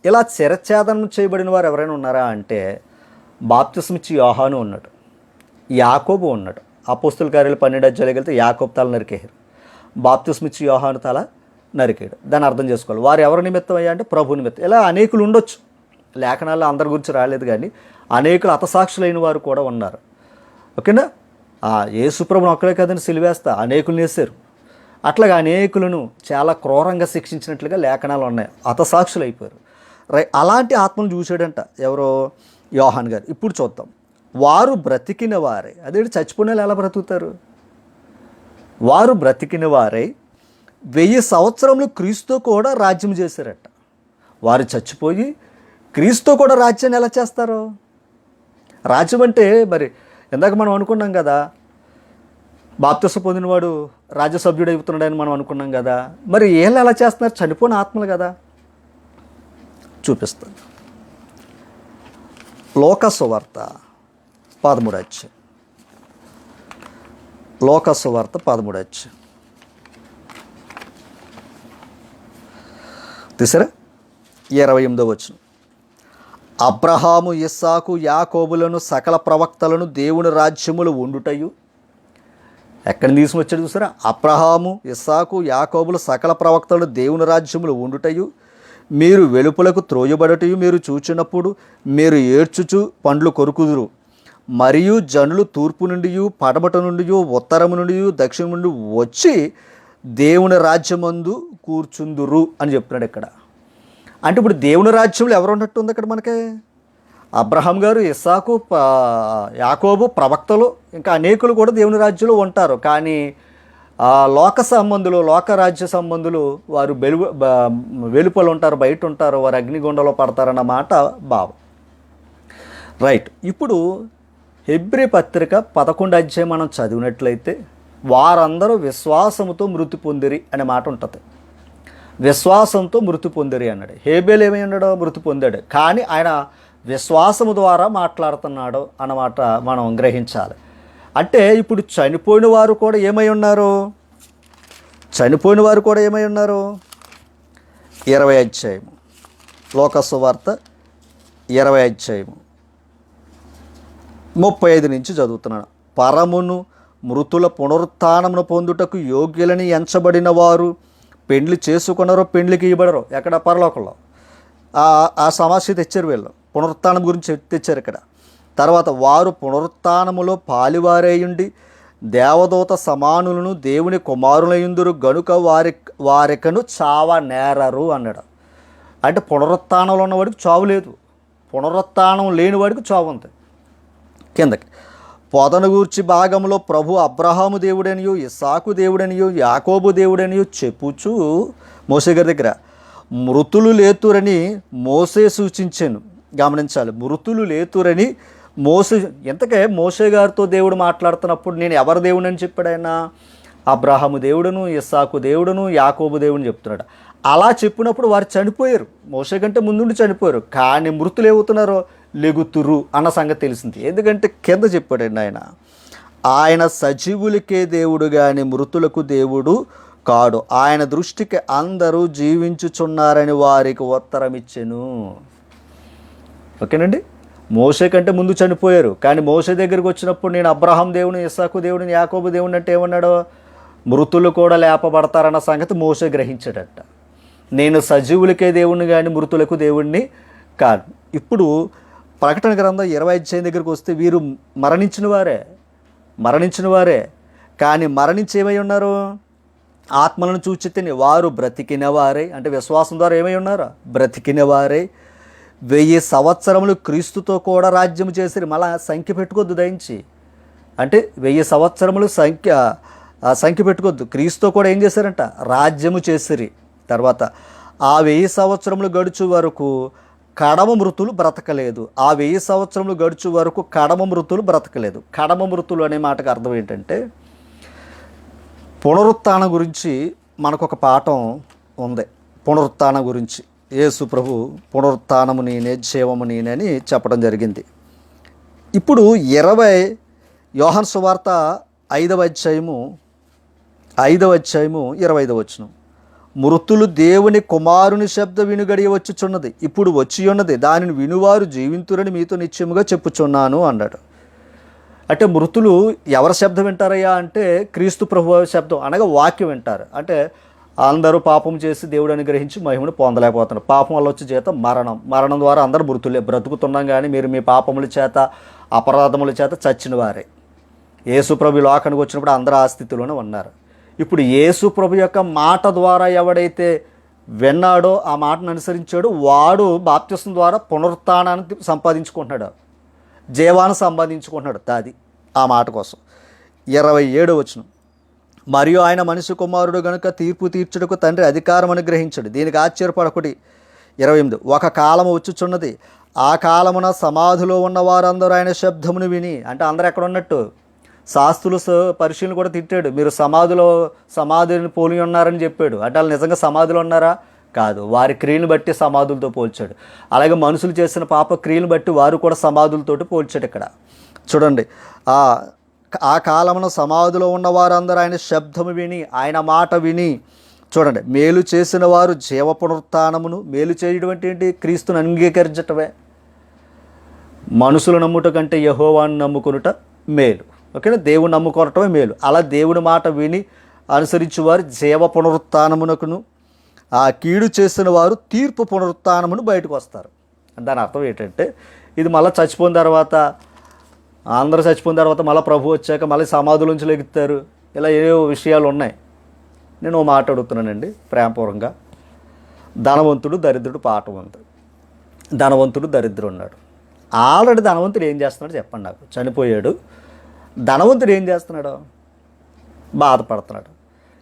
ఇలా శిరఛేదనం చేయబడిన వారు ఎవరైనా ఉన్నారా అంటే బాప్తిస్మిచ్చి యోహాను ఉన్నాడు, యాకోబు ఉన్నాడు. అపోస్తుల కార్యాలు 12 అధ్యాయాలకు వెళ్తే యాకోబు తల నరికేశారు, బాప్తిస్మిచ్చి యోహాను తల నరికాడు. దాన్ని అర్థం చేసుకోవాలి. వారు ఎవరి నిమిత్తం అయ్యా అంటే ప్రభు నిమిత్తం. ఇలా అనేకులు ఉండొచ్చు, లేఖనాల్లో అందరి గురించి రాలేదు, కానీ అనేకులు హతసాక్షులైన వారు కూడా ఉన్నారు. ఓకేనా? యేసుప్రభుని ఒక్కడే కదని సిలివేస్తా అనేకులను వేశారు. అట్లాగా అనేకులను చాలా క్రూరంగా శిక్షించినట్లుగా లేఖనాలు ఉన్నాయి, హతసాక్షులు అయిపోయారు. అలాంటి ఆత్మను చూశాడంట ఎవరో యోహాన్ గారు. ఇప్పుడు చూద్దాం. వారు బ్రతికిన వారే, అదే చచ్చిపోయిన వాళ్ళు ఎలా బ్రతుకుతారు? వారు బ్రతికిన వారై 1000 సంవత్సరములు క్రీస్తు కూడా రాజ్యం చేశారట. వారు చచ్చిపోయి క్రీస్తు కూడా రాజ్యాన్ని ఎలా చేస్తారు? రాజ్యం అంటే మరి ఇందాక మనం అనుకున్నాం కదా, బాప్తిసం పొందినవాడు రాజ్యసభ్యుడు అవుతున్నాడని మనం అనుకున్నాం కదా. మరి వీళ్ళు ఎలా చేస్తున్నారు? చనిపోయిన ఆత్మలు కదా. చూపిస్తాను. లోకసువార్త 13 అధ్యాయం. లోకసువార్త 13 అధ్యాయం తీసారా? 28వ వచనం. అబ్రహాము, ఇస్సాకు, యాకోబులను సకల ప్రవక్తలను దేవుని రాజ్యములు ఉండుటయు. ఎక్కడిని తీసుకొచ్చాడు చూసారా? అబ్రహాము, ఇస్సాకు, యాకోబులు సకల ప్రవక్తలను దేవుని రాజ్యములు ఉండుటయు, మీరు వెలుపలకు త్రోయబడటయు మీరు చూచినప్పుడు మీరు ఏడ్చుచు పండ్లు కొరుకుదురు. మరియు జనులు తూర్పు నుండి, పడమట నుండి, ఉత్తరము నుండి, దక్షిణం నుండి వచ్చి దేవుని రాజ్యమందు కూర్చుందురు అని చెప్తున్నాడు ఇక్కడ. అంటే ఇప్పుడు దేవుని రాజ్యంలో ఎవరు ఉన్నట్టు ఉంది అక్కడ మనకి? అబ్రహాం గారు, ఇస్సాకు, యాకోబు, ప్రవక్తలు, ఇంకా అనేకులు కూడా దేవుని రాజ్యంలో ఉంటారు. కానీ లోక సంబంధులు, లోకరాజ్య సంబంధులు వారు వెలుపలు ఉంటారు, బయట ఉంటారు, వారు అగ్నిగుండంలో పడతారన్నమాట భావం. రైట్. ఇప్పుడు హెబ్రీ పత్రిక 11 అధ్యాయం మనం చదివినట్లయితే వారందరూ విశ్వాసముతో మృతి పొందిరి అనే మాట ఉంటుంది. విశ్వాసంతో మృతి పొందిరి అన్నాడు. హేబేలు ఏమై ఉన్నాడో మృతి పొందాడు, కానీ ఆయన విశ్వాసము ద్వారా మాట్లాడుతున్నాడు అన్నమాట మనం గ్రహించాలి. అంటే ఇప్పుడు చనిపోయిన వారు కూడా ఏమై ఉన్నారు? చనిపోయిన వారు కూడా ఏమై ఉన్నారు? 20 అధ్యాయం లోకసువార్త 20 అధ్యాయం 35 నుంచి చదువుతున్నాను. పరమును మృతుల పునరుత్థానమును పొందుటకు యోగ్యులని ఎంచబడిన వారు పెండ్లి చేసుకున్నారో పెండ్లికి ఇవ్వబడరు. ఎక్కడ? పరలోకంలో. ఆ సమస్య తెచ్చారు వీళ్ళు, పునరుత్థానం గురించి తెచ్చారు ఇక్కడ. తర్వాత వారు పునరుత్థానములో పాలివారేయుండి దేవదూత సమానులను దేవుని కుమారులయుందురు గనుక వారికను చావ నేరరు అన్నాడు. అంటే పునరుత్థానంలో ఉన్నవాడికి చావు లేదు, పునరుత్థానం లేని వాడికి చావు ఉంది. కిందకి పొదను గూర్చి భాగంలో ప్రభు అబ్రహాము దేవుడనియు, ఇస్సాకు దేవుడనియు, యాకోబు దేవుడనియు చెప్పుచు మోసే గారి దగ్గర మృతులు లేతురని మోసే సూచించాను. గమనించాలి, మృతులు లేతురని మోసే. ఇంతకే మోసే గారితో దేవుడు మాట్లాడుతున్నప్పుడు నేను ఎవరి దేవుడు అని చెప్పాడు ఆయన? అబ్రహాము దేవుడును, ఇస్సాకు దేవుడును, యాకోబు దేవుని చెప్తున్నాడు. అలా చెప్పినప్పుడు వారు చనిపోయారు, మోసే కంటే ముందుండి చనిపోయారు. కానీ మృతులు ఏమవుతున్నారో లెగుతురు అన్న సంగతి తెలిసింది. ఎందుకంటే కింద చెప్పాడండి ఆయన సజీవులకే దేవుడు కానీ మృతులకు దేవుడు కాడు, ఆయన దృష్టికి అందరూ జీవించుచున్నారని వారికి ఉత్తరం ఇచ్చెను. ఓకేనండి. మోషే కంటే ముందు చనిపోయారు, కానీ మోషే దగ్గరికి వచ్చినప్పుడు నేను అబ్రహాం దేవుని, ఇస్సాకు దేవుడిని, యాకోబు దేవుని అంటే ఏమన్నాడు? మృతులు కూడా లేపబడతారన్న సంగతి మోషే గ్రహించాడట. నేను సజీవులకే దేవుణ్ణి కానీ మృతులకు దేవుణ్ణి కాదు. ఇప్పుడు ప్రకటన గ్రంథం 20 అధ్యాయం దగ్గరికి వస్తే వీరు మరణించిన వారే కానీ మరణించి ఏమై ఉన్నారు? ఆత్మలను చూచితిని వారు బ్రతికిన వారే, అంటే విశ్వాసం ద్వారా ఏమై ఉన్నారు? బ్రతికిన వారే 1000 సంవత్సరములు క్రీస్తుతో కూడా రాజ్యం చేసిరి. మళ్ళా సంఖ్య పెట్టుకోవద్దు దయించి, అంటే 1000 సంవత్సరములు సంఖ్య పెట్టుకోవద్దు. క్రీస్తుతో కూడా ఏం చేశారంట? రాజ్యము చేసిరి. తర్వాత ఆ 1000 సంవత్సరములు గడుచు వరకు కడమ మృతులు బ్రతకలేదు. ఆ 1000 సంవత్సరములు గడుచు వరకు కడమ మృతులు బ్రతకలేదు. కడమ మృతులు అనే మాటకు అర్థం ఏంటంటే, పునరుత్థానం గురించి మనకొక పాఠం ఉంది. పునరుత్థానం గురించి యేసు ప్రభు పునరుత్థానము నేనే, జీవము నేనే అని చెప్పడం జరిగింది. ఇప్పుడు 20 యోహాను సువార్త 5వ అధ్యాయము 25వ వచనం. మృతులు దేవుని కుమారుని శబ్ద వినుగడియ వచ్చుచున్నది, ఇప్పుడు వచ్చి ఉన్నది, దానిని వినువారు జీవింతురని మీతో నిశ్చయముగా చెప్పుచున్నాను అన్నాడు. అంటే మృతులు ఎవరి శబ్దం వింటారయ్యా అంటే క్రీస్తు ప్రభువు శబ్దం అనగా వాక్యం వింటారు. అంటే అందరూ పాపం చేసి దేవుడు అనుగ్రహించి మహిమను పొందలేకపోతున్నారు. పాపం వల్ల వచ్చే చేత మరణం ద్వారా అందరూ మృతులే. బ్రతుకుతున్నాం కానీ మీరు మీ పాపముల చేత అపరాధముల చేత చచ్చిన వారే. యేసు ప్రభు లోకానికి వచ్చినప్పుడు అందరూ ఆ స్థితిలోనే ఉన్నారు. ఇప్పుడు యేసు ప్రభు యొక్క మాట ద్వారా ఎవడైతే విన్నాడో, ఆ మాటను అనుసరించాడో, వాడు బాప్తిస్మం ద్వారా పునరుత్థానాన్ని సంపాదించుకుంటున్నాడు, జీవాన్ని సంపాదించుకుంటున్నాడు. అది ఆ మాట కోసం 27వ వచనం. మరియు ఆయన మనిషి కుమారుడు గనుక తీర్పు తీర్చుటకు తండ్రి అధికారం అనుగ్రహించాడు. దీనికి ఆశ్చర్యపడకుడి. 28. ఒక కాలము వచ్చుచున్నది, ఆ కాలమున సమాధిలో ఉన్న వారందరూ ఆయన శబ్దమును విని, అంటే అందరూ ఎక్కడ ఉన్నట్టు? శాస్త్రులు పరిశీలన కూడా తిట్టాడు, మీరు సమాధిని పోలి ఉన్నారని చెప్పాడు. అంటే వాళ్ళు నిజంగా సమాధిలో ఉన్నారా? కాదు, వారి క్రియలను బట్టి సమాధులతో పోల్చాడు. అలాగే మనుషులు చేసిన పాప క్రియలను బట్టి వారు కూడా సమాధులతోటి పోల్చాడు. ఇక్కడ చూడండి, ఆ కాలమున సమాధిలో ఉన్న వారందరూ ఆయన శబ్దము విని, ఆయన మాట విని, చూడండి, మేలు చేసిన వారు జీవ పునరుత్థానమును, మేలు చేయడం ఏంటి? క్రీస్తుని అంగీకరించటమే. మనుషులు నమ్ముట కంటే యెహోవాను నమ్ముకొనుట మేలు. ఓకేనా? దేవుని నమ్ముకోవటమే మేలు. అలా దేవుని మాట విని అనుసరించి వారు జీవ పునరుత్థానమునకును, ఆ కీడు చేసిన వారు తీర్పు పునరుత్థానమును బయటకు వస్తారు. దాని అర్థం ఏంటంటే, ఇది మళ్ళీ చచ్చిపోయిన తర్వాత, అందరూ చచ్చిపోయిన తర్వాత మళ్ళీ ప్రభు వచ్చాక మళ్ళీ సమాధుల లెగుతారు. ఇలా ఏవో విషయాలు ఉన్నాయి. నేను ఓ మాట అడుగుతున్నానండి ప్రేమపూర్వకంగా. ధనవంతుడు దరిద్రుడు పాఠం ఉంది. ధనవంతుడు దరిద్రుడు ఉన్నాడు. ఆల్రెడీ ధనవంతుడు ఏం చేస్తున్నాడు చెప్పండి నాకు? చనిపోయాడు. ధనవంతుడు ఏం చేస్తున్నాడు? బాధపడుతున్నాడు.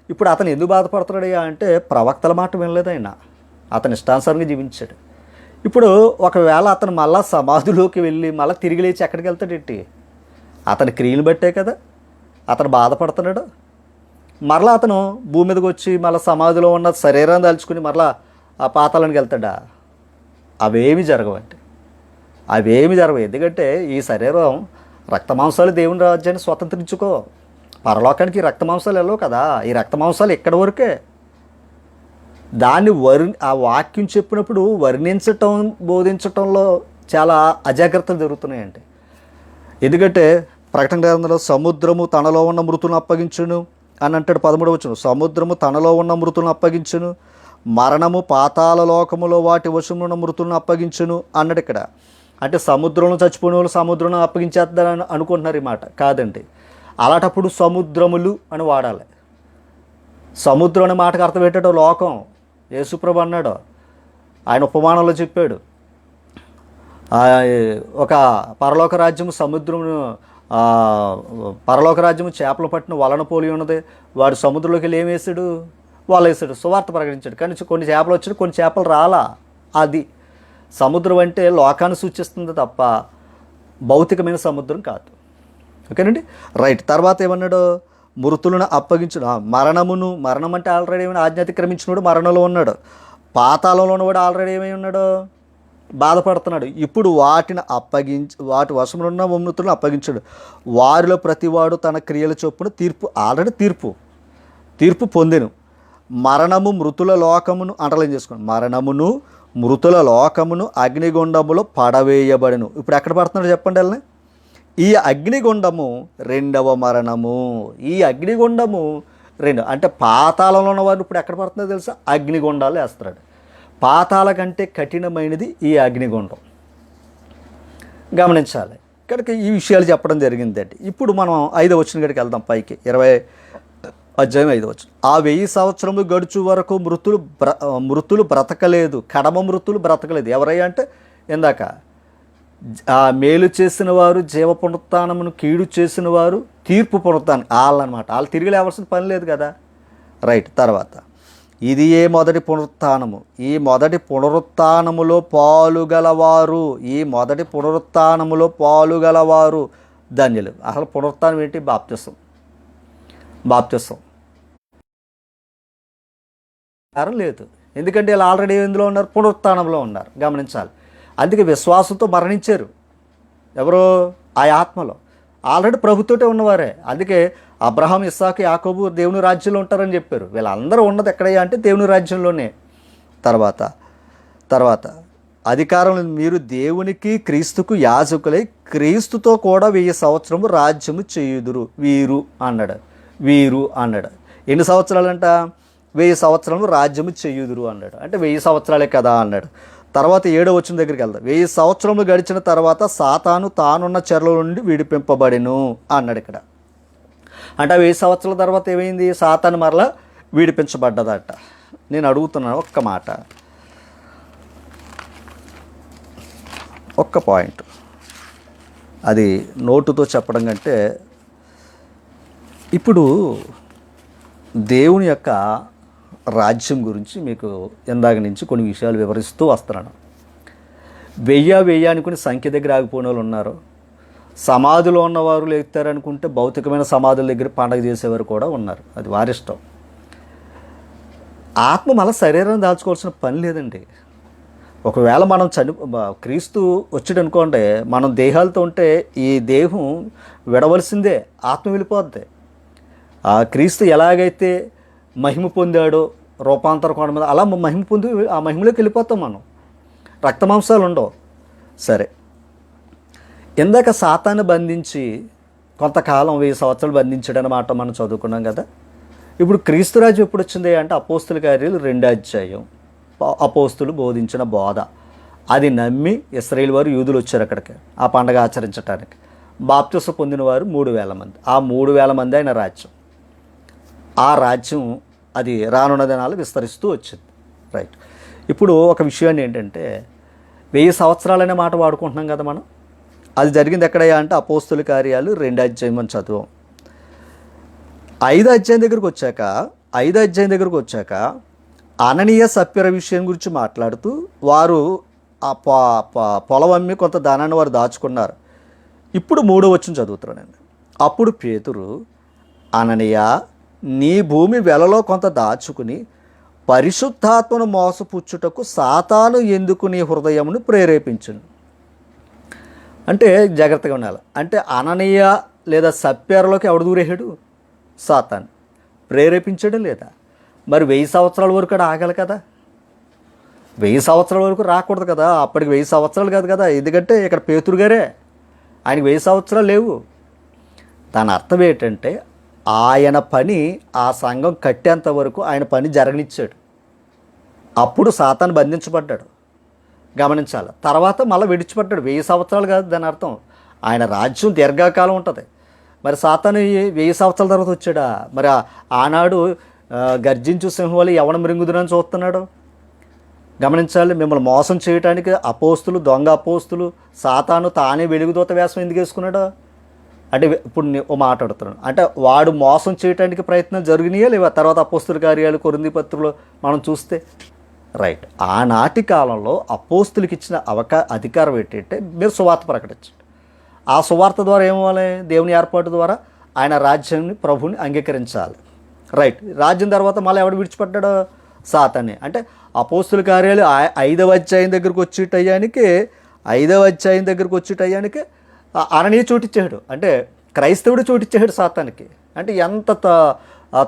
ఇప్పుడు అతను ఎందుకు బాధపడుతున్నాడు అంటే ప్రవక్తల మాట వినలేదు ఆయన, అతని ఇష్టానుసారంగా జీవించాడు. ఇప్పుడు ఒకవేళ అతను మళ్ళా సమాధిలోకి వెళ్ళి మళ్ళీ తిరిగి లేచి ఎక్కడికి వెళ్తాడేంటి? అతని క్రియలు బట్టే కదా అతను బాధపడుతున్నాడు. మరలా అతను భూమి మీదకి వచ్చి మళ్ళీ సమాధిలో ఉన్న శరీరాన్ని తలుచుకుని మరలా ఆ పాతాళానికి వెళ్తాడా? అవేమి జరగవండి, అవేమి జరగవు. ఎందుకంటే ఈ శరీరం రక్తమాంసాలు దేవుని రాజ్యాన్ని స్వతంత్రించుకో. పరలోకానికి రక్తమాంసాలు వెళ్ళవు కదా, ఈ రక్తమాంసాలు ఎక్కడి వరకే. దాన్ని ఆ వాక్యం చెప్పినప్పుడు వర్ణించటం, బోధించటంలో చాలా అజాగ్రత్తలు జరుగుతున్నాయండి. ఎందుకంటే ప్రకటన గ్రంథంలో సముద్రము తనలో ఉన్న మృతులను అప్పగించును అని అంటాడు. 13వ వచనం, సముద్రము తనలో ఉన్న మృతులను అప్పగించును, మరణము పాతాళ లోకములో వాటి వశములో ఉన్న మృతులను అప్పగించును అన్నాడు ఇక్కడ. అంటే సముద్రంలో చచ్చిపోయిన వాళ్ళు సముద్రంలో అప్పగించేద్దారని అనుకుంటున్నారు. ఈ మాట కాదండి. అలాంటప్పుడు సముద్రములు అని వాడాలి. సముద్రం అనే మాటకు అర్థం ఏంటంటే లోకం. యేసుప్రభు అన్నాడు, ఆయన ఉపమానంలో చెప్పాడు, ఒక పరలోక రాజ్యము సముద్రమును, పరలోక రాజ్యము చేపలు పట్టిన వలన పోలి ఉన్నది. వాడు సముద్రంలోకి వెళ్ళి ఏం వేసాడు? వల వేసాడు, సువార్త ప్రకటించాడు. కానీ కొన్ని చేపలు వచ్చాడు, కొన్ని చేపలు రాలా. అది సముద్రం అంటే లోకాన్ని సూచిస్తుంది తప్ప భౌతికమైన సముద్రం కాదు. ఓకేనండి, రైట్. తర్వాత ఏమన్నాడు? మృతులను అప్పగించుడు. మరణం అంటే ఆల్రెడీ ఏమైనా ఆజ్ఞాతిక్రమించినోడు మరణంలో ఉన్నాడు. పాతాళంలో ఉన్నవాడు ఆల్రెడీ ఏమై ఉన్నాడు? బాధపడుతున్నాడు. ఇప్పుడు వాటిని వాటి వశంలో ఉన్న మృతులను అప్పగించాడు. వారిలో ప్రతివాడు తన క్రియల చొప్పున ఆల్రెడీ తీర్పు పొందెను. మరణము మృతుల లోకమును అండర్లైన్ చేసుకోండి, మరణమును మృతుల లోకమును అగ్నిగుండములో పడవేయబడెను. ఇప్పుడు ఎక్కడ పడుతున్నాడు చెప్పండి వాళ్ళని. ఈ అగ్నిగుండము రెండవ మరణము. ఈ అగ్నిగుండము రెండు అంటే పాతాళంలో ఉన్నవారు ఇప్పుడు ఎక్కడ పడుతుందో తెలుసా? అగ్నిగుండాలు వేస్తున్నాడు. పాతాళ కంటే కఠినమైనది ఈ అగ్నిగుండం. గమనించాలి. ఇక్కడికి ఈ విషయాలు చెప్పడం జరిగిందండి. ఇప్పుడు మనం 5వ వచనం కాడికి వెళ్దాం, పైకి 20వ అధ్యాయం 5వ వచనం. ఆ 1000 సంవత్సరము గడుచు వరకు మృతులు బ్రతకలేదు, కడమ మృతులు బ్రతకలేదు. ఎవరయ్యా అంటే ఇందాక ఆ మేలు చేసిన వారు జీవ పునరుత్థానమును, కీడు చేసిన వారు తీర్పు పునరుత్థానం, వాళ్ళనమాట. వాళ్ళు తిరిగి లేవాల్సిన పని లేదు కదా. రైట్. తర్వాత ఇది మొదటి పునరుత్థానము. ఈ మొదటి పునరుత్థానములో పాలుగలవారు, ఈ మొదటి పునరుత్థానములో పాలుగలవారు ధన్యులు. అసలు పునరుత్థానం ఏంటి? బాప్తిసం. లేదు, ఎందుకంటే వీళ్ళు ఆల్రెడీ ఎందులో ఉన్నారు? పునరుత్థానంలో ఉన్నారు. గమనించాలి. అందుకే విశ్వాసంతో మరణించారు. ఎవరో ఆ ఆత్మలో ఆల్రెడీ ప్రభుతోటే ఉన్నవారే. అందుకే అబ్రహాం, ఇస్సాకు, యాకోబు దేవుని రాజ్యంలో ఉంటారని చెప్పారు. వీళ్ళందరూ ఉన్నది ఎక్కడయ్యా అంటే దేవుని రాజ్యంలోనే. తర్వాత అధికారం మీరు దేవునికి క్రీస్తుకు యాజకులై క్రీస్తుతో కూడా 1000 సంవత్సరము రాజ్యము చేయుదురు వీరు అన్నాడు. ఎన్ని సంవత్సరాలంట? 1000 సంవత్సరము రాజ్యము చేయుదురు అన్నాడు. అంటే 1000 సంవత్సరాలే కదా అన్నాడు. తర్వాత 7వ వచనం దగ్గరికి వెళ్దాం. 1000 సంవత్సరములు గడిచిన తర్వాత సాతాను తానున్న చెరలో నుండి విడిపింపబడెను అన్నాడు ఇక్కడ. అంటే 1000 సంవత్సరాల తర్వాత ఏమైంది? సాతాను మరలా విడిపించబడ్డదట. నేను అడుగుతున్నాను ఒక్క మాట, ఒక్క పాయింట్. అది నోటుతో చెప్పడం కంటే ఇప్పుడు దేవుని యొక్క రాజ్యం గురించి మీకు ఇందాక నుంచి కొన్ని విషయాలు వివరిస్తూ వస్తున్నాను. వెయ్యి అనుకుని సంఖ్య దగ్గర ఆగిపోయిన వాళ్ళు ఉన్నారు. సమాధిలో ఉన్నవారు లేస్తారనుకుంటే భౌతికమైన సమాధుల దగ్గర పండగ చేసేవారు కూడా ఉన్నారు. అది వారిష్టం. ఆత్మ మళ్ళీ శరీరాన్ని దాల్చుకోవాల్సిన పని లేదండి. ఒకవేళ మనం క్రీస్తు వచ్చాడు అనుకోండి, మనం దేహాలతో ఉంటే ఈ దేహం విడవలసిందే, ఆత్మ వెళ్ళిపోద్ది. ఆ క్రీస్తు ఎలాగైతే మహిమ పొందాడో రూపాంతర కోణం మీద, అలా మహిమ పొంది ఆ మహిమలోకి వెళ్ళిపోతాం మనం. రక్తమాంసాలు ఉండవు. సరే, ఇందాక సాతాన్ని బంధించి కొంతకాలం 1000 సంవత్సరాలు బంధించాడనమాట మనం చదువుకున్నాం కదా. ఇప్పుడు క్రీస్తురాజు ఎప్పుడు వచ్చింది అంటే అపోస్తుల కార్యాలు 2వ అధ్యాయం. అపోస్తులు బోధించిన బోధ అది నమ్మి ఇశ్రాయేలు వారు యూదులు వచ్చారు అక్కడికి ఆ పండగ ఆచరించడానికి. బాప్తిసం పొందిన వారు 3000 మంది. ఆ 3000 మంది ఆయన రాజ్యం. ఆ రాజ్యం అది రానున్న దినాలు విస్తరిస్తూ వచ్చింది. రైట్. ఇప్పుడు ఒక విషయాన్ని ఏంటంటే 1000 సంవత్సరాలనే మాట వాడుకుంటున్నాం కదా మనం. అది జరిగింది ఎక్కడయ్యా అంటే అపోస్తుల కార్యాలు 2వ అధ్యాయం అని చదువు. 5వ అధ్యాయం దగ్గరకు వచ్చాక అననీయ సప్ఫీరా విషయం గురించి మాట్లాడుతూ వారు ఆ పొలం అమ్మి కొంత ధనాన్ని వారు దాచుకున్నారు. ఇప్పుడు 3వ వచనం చదువుతున్నానండి. అప్పుడు పేతురు, అననీయ, నీ భూమి వెలలో కొంత దాచుకుని పరిశుద్ధాత్మను మోసపుచ్చుటకు సాతాను ఎందుకు నీ హృదయమును ప్రేరేపించును. అంటే జాగ్రత్తగా ఉండాలి. అంటే అననీయ లేదా సప్ఫీరాలోకి ఎవడు దూరేహాడు? సాతాను. ప్రేరేపించడం లేదా? మరి 1000 సంవత్సరాల వరకు కూడా ఆగాలి కదా. 1000 సంవత్సరాల వరకు రాకూడదు కదా. అప్పటికి 1000 సంవత్సరాలు కాదు కదా. ఎందుకంటే ఇక్కడ పేతురు గారే, ఆయనకి 1000 సంవత్సరాలు లేవు. దాని అర్థం ఏంటంటే ఆయన పని ఆ సంఘం కట్టేంత వరకు ఆయన పని జరగనిచ్చాడు. అప్పుడు సాతాను బంధించబడ్డాడు. గమనించాలి. తర్వాత మళ్ళీ విడిచిపడ్డాడు. 1000 సంవత్సరాలు కాదు దాని అర్థం. ఆయన రాజ్యం దీర్ఘకాలం ఉంటుంది. మరి సాతాను 1000 సంవత్సరాల తర్వాత వచ్చాడా? మరి ఆనాడు గర్జించు సింహం వల్ల ఎవడ మృంగుదునని చూస్తున్నాడు. గమనించాలి. మిమ్మల్ని మోసం చేయడానికి అపోస్తులు, దొంగ అపోస్తులు, సాతాను తానే వెలుగుదూత వేషం ఎందుకు వేసుకున్నాడు అంటే ఇప్పుడు ఓ మాట్లాడుతున్నాను అంటే వాడు మోసం చేయడానికి ప్రయత్నం జరిగినాయా లేవా? తర్వాత అపోస్తుల కార్యాలు, కొరింథీ పత్రికలో మనం చూస్తే రైట్. ఆనాటి కాలంలో అపోస్తులకి ఇచ్చిన అధికారం ఏంటంటే మీరు సువార్త ప్రకటించండి. ఆ సువార్త ద్వారా ఏమవ్వాలి? దేవుని ఏర్పాటు ద్వారా ఆయన రాజ్యాన్ని, ప్రభుని అంగీకరించాలి. రైట్. రాజ్యం తర్వాత మళ్ళీ ఎవడు విడిచిపడ్డాడో? సాతానే. అంటే అపోస్తుల కార్యాలు 5వ అధ్యాయం దగ్గరకు వచ్చేటయ్యానికి అననీయ చోటిచ్చాడు. అంటే క్రైస్తవుడు చోటిచ్చాడు సాతానికి. అంటే ఎంత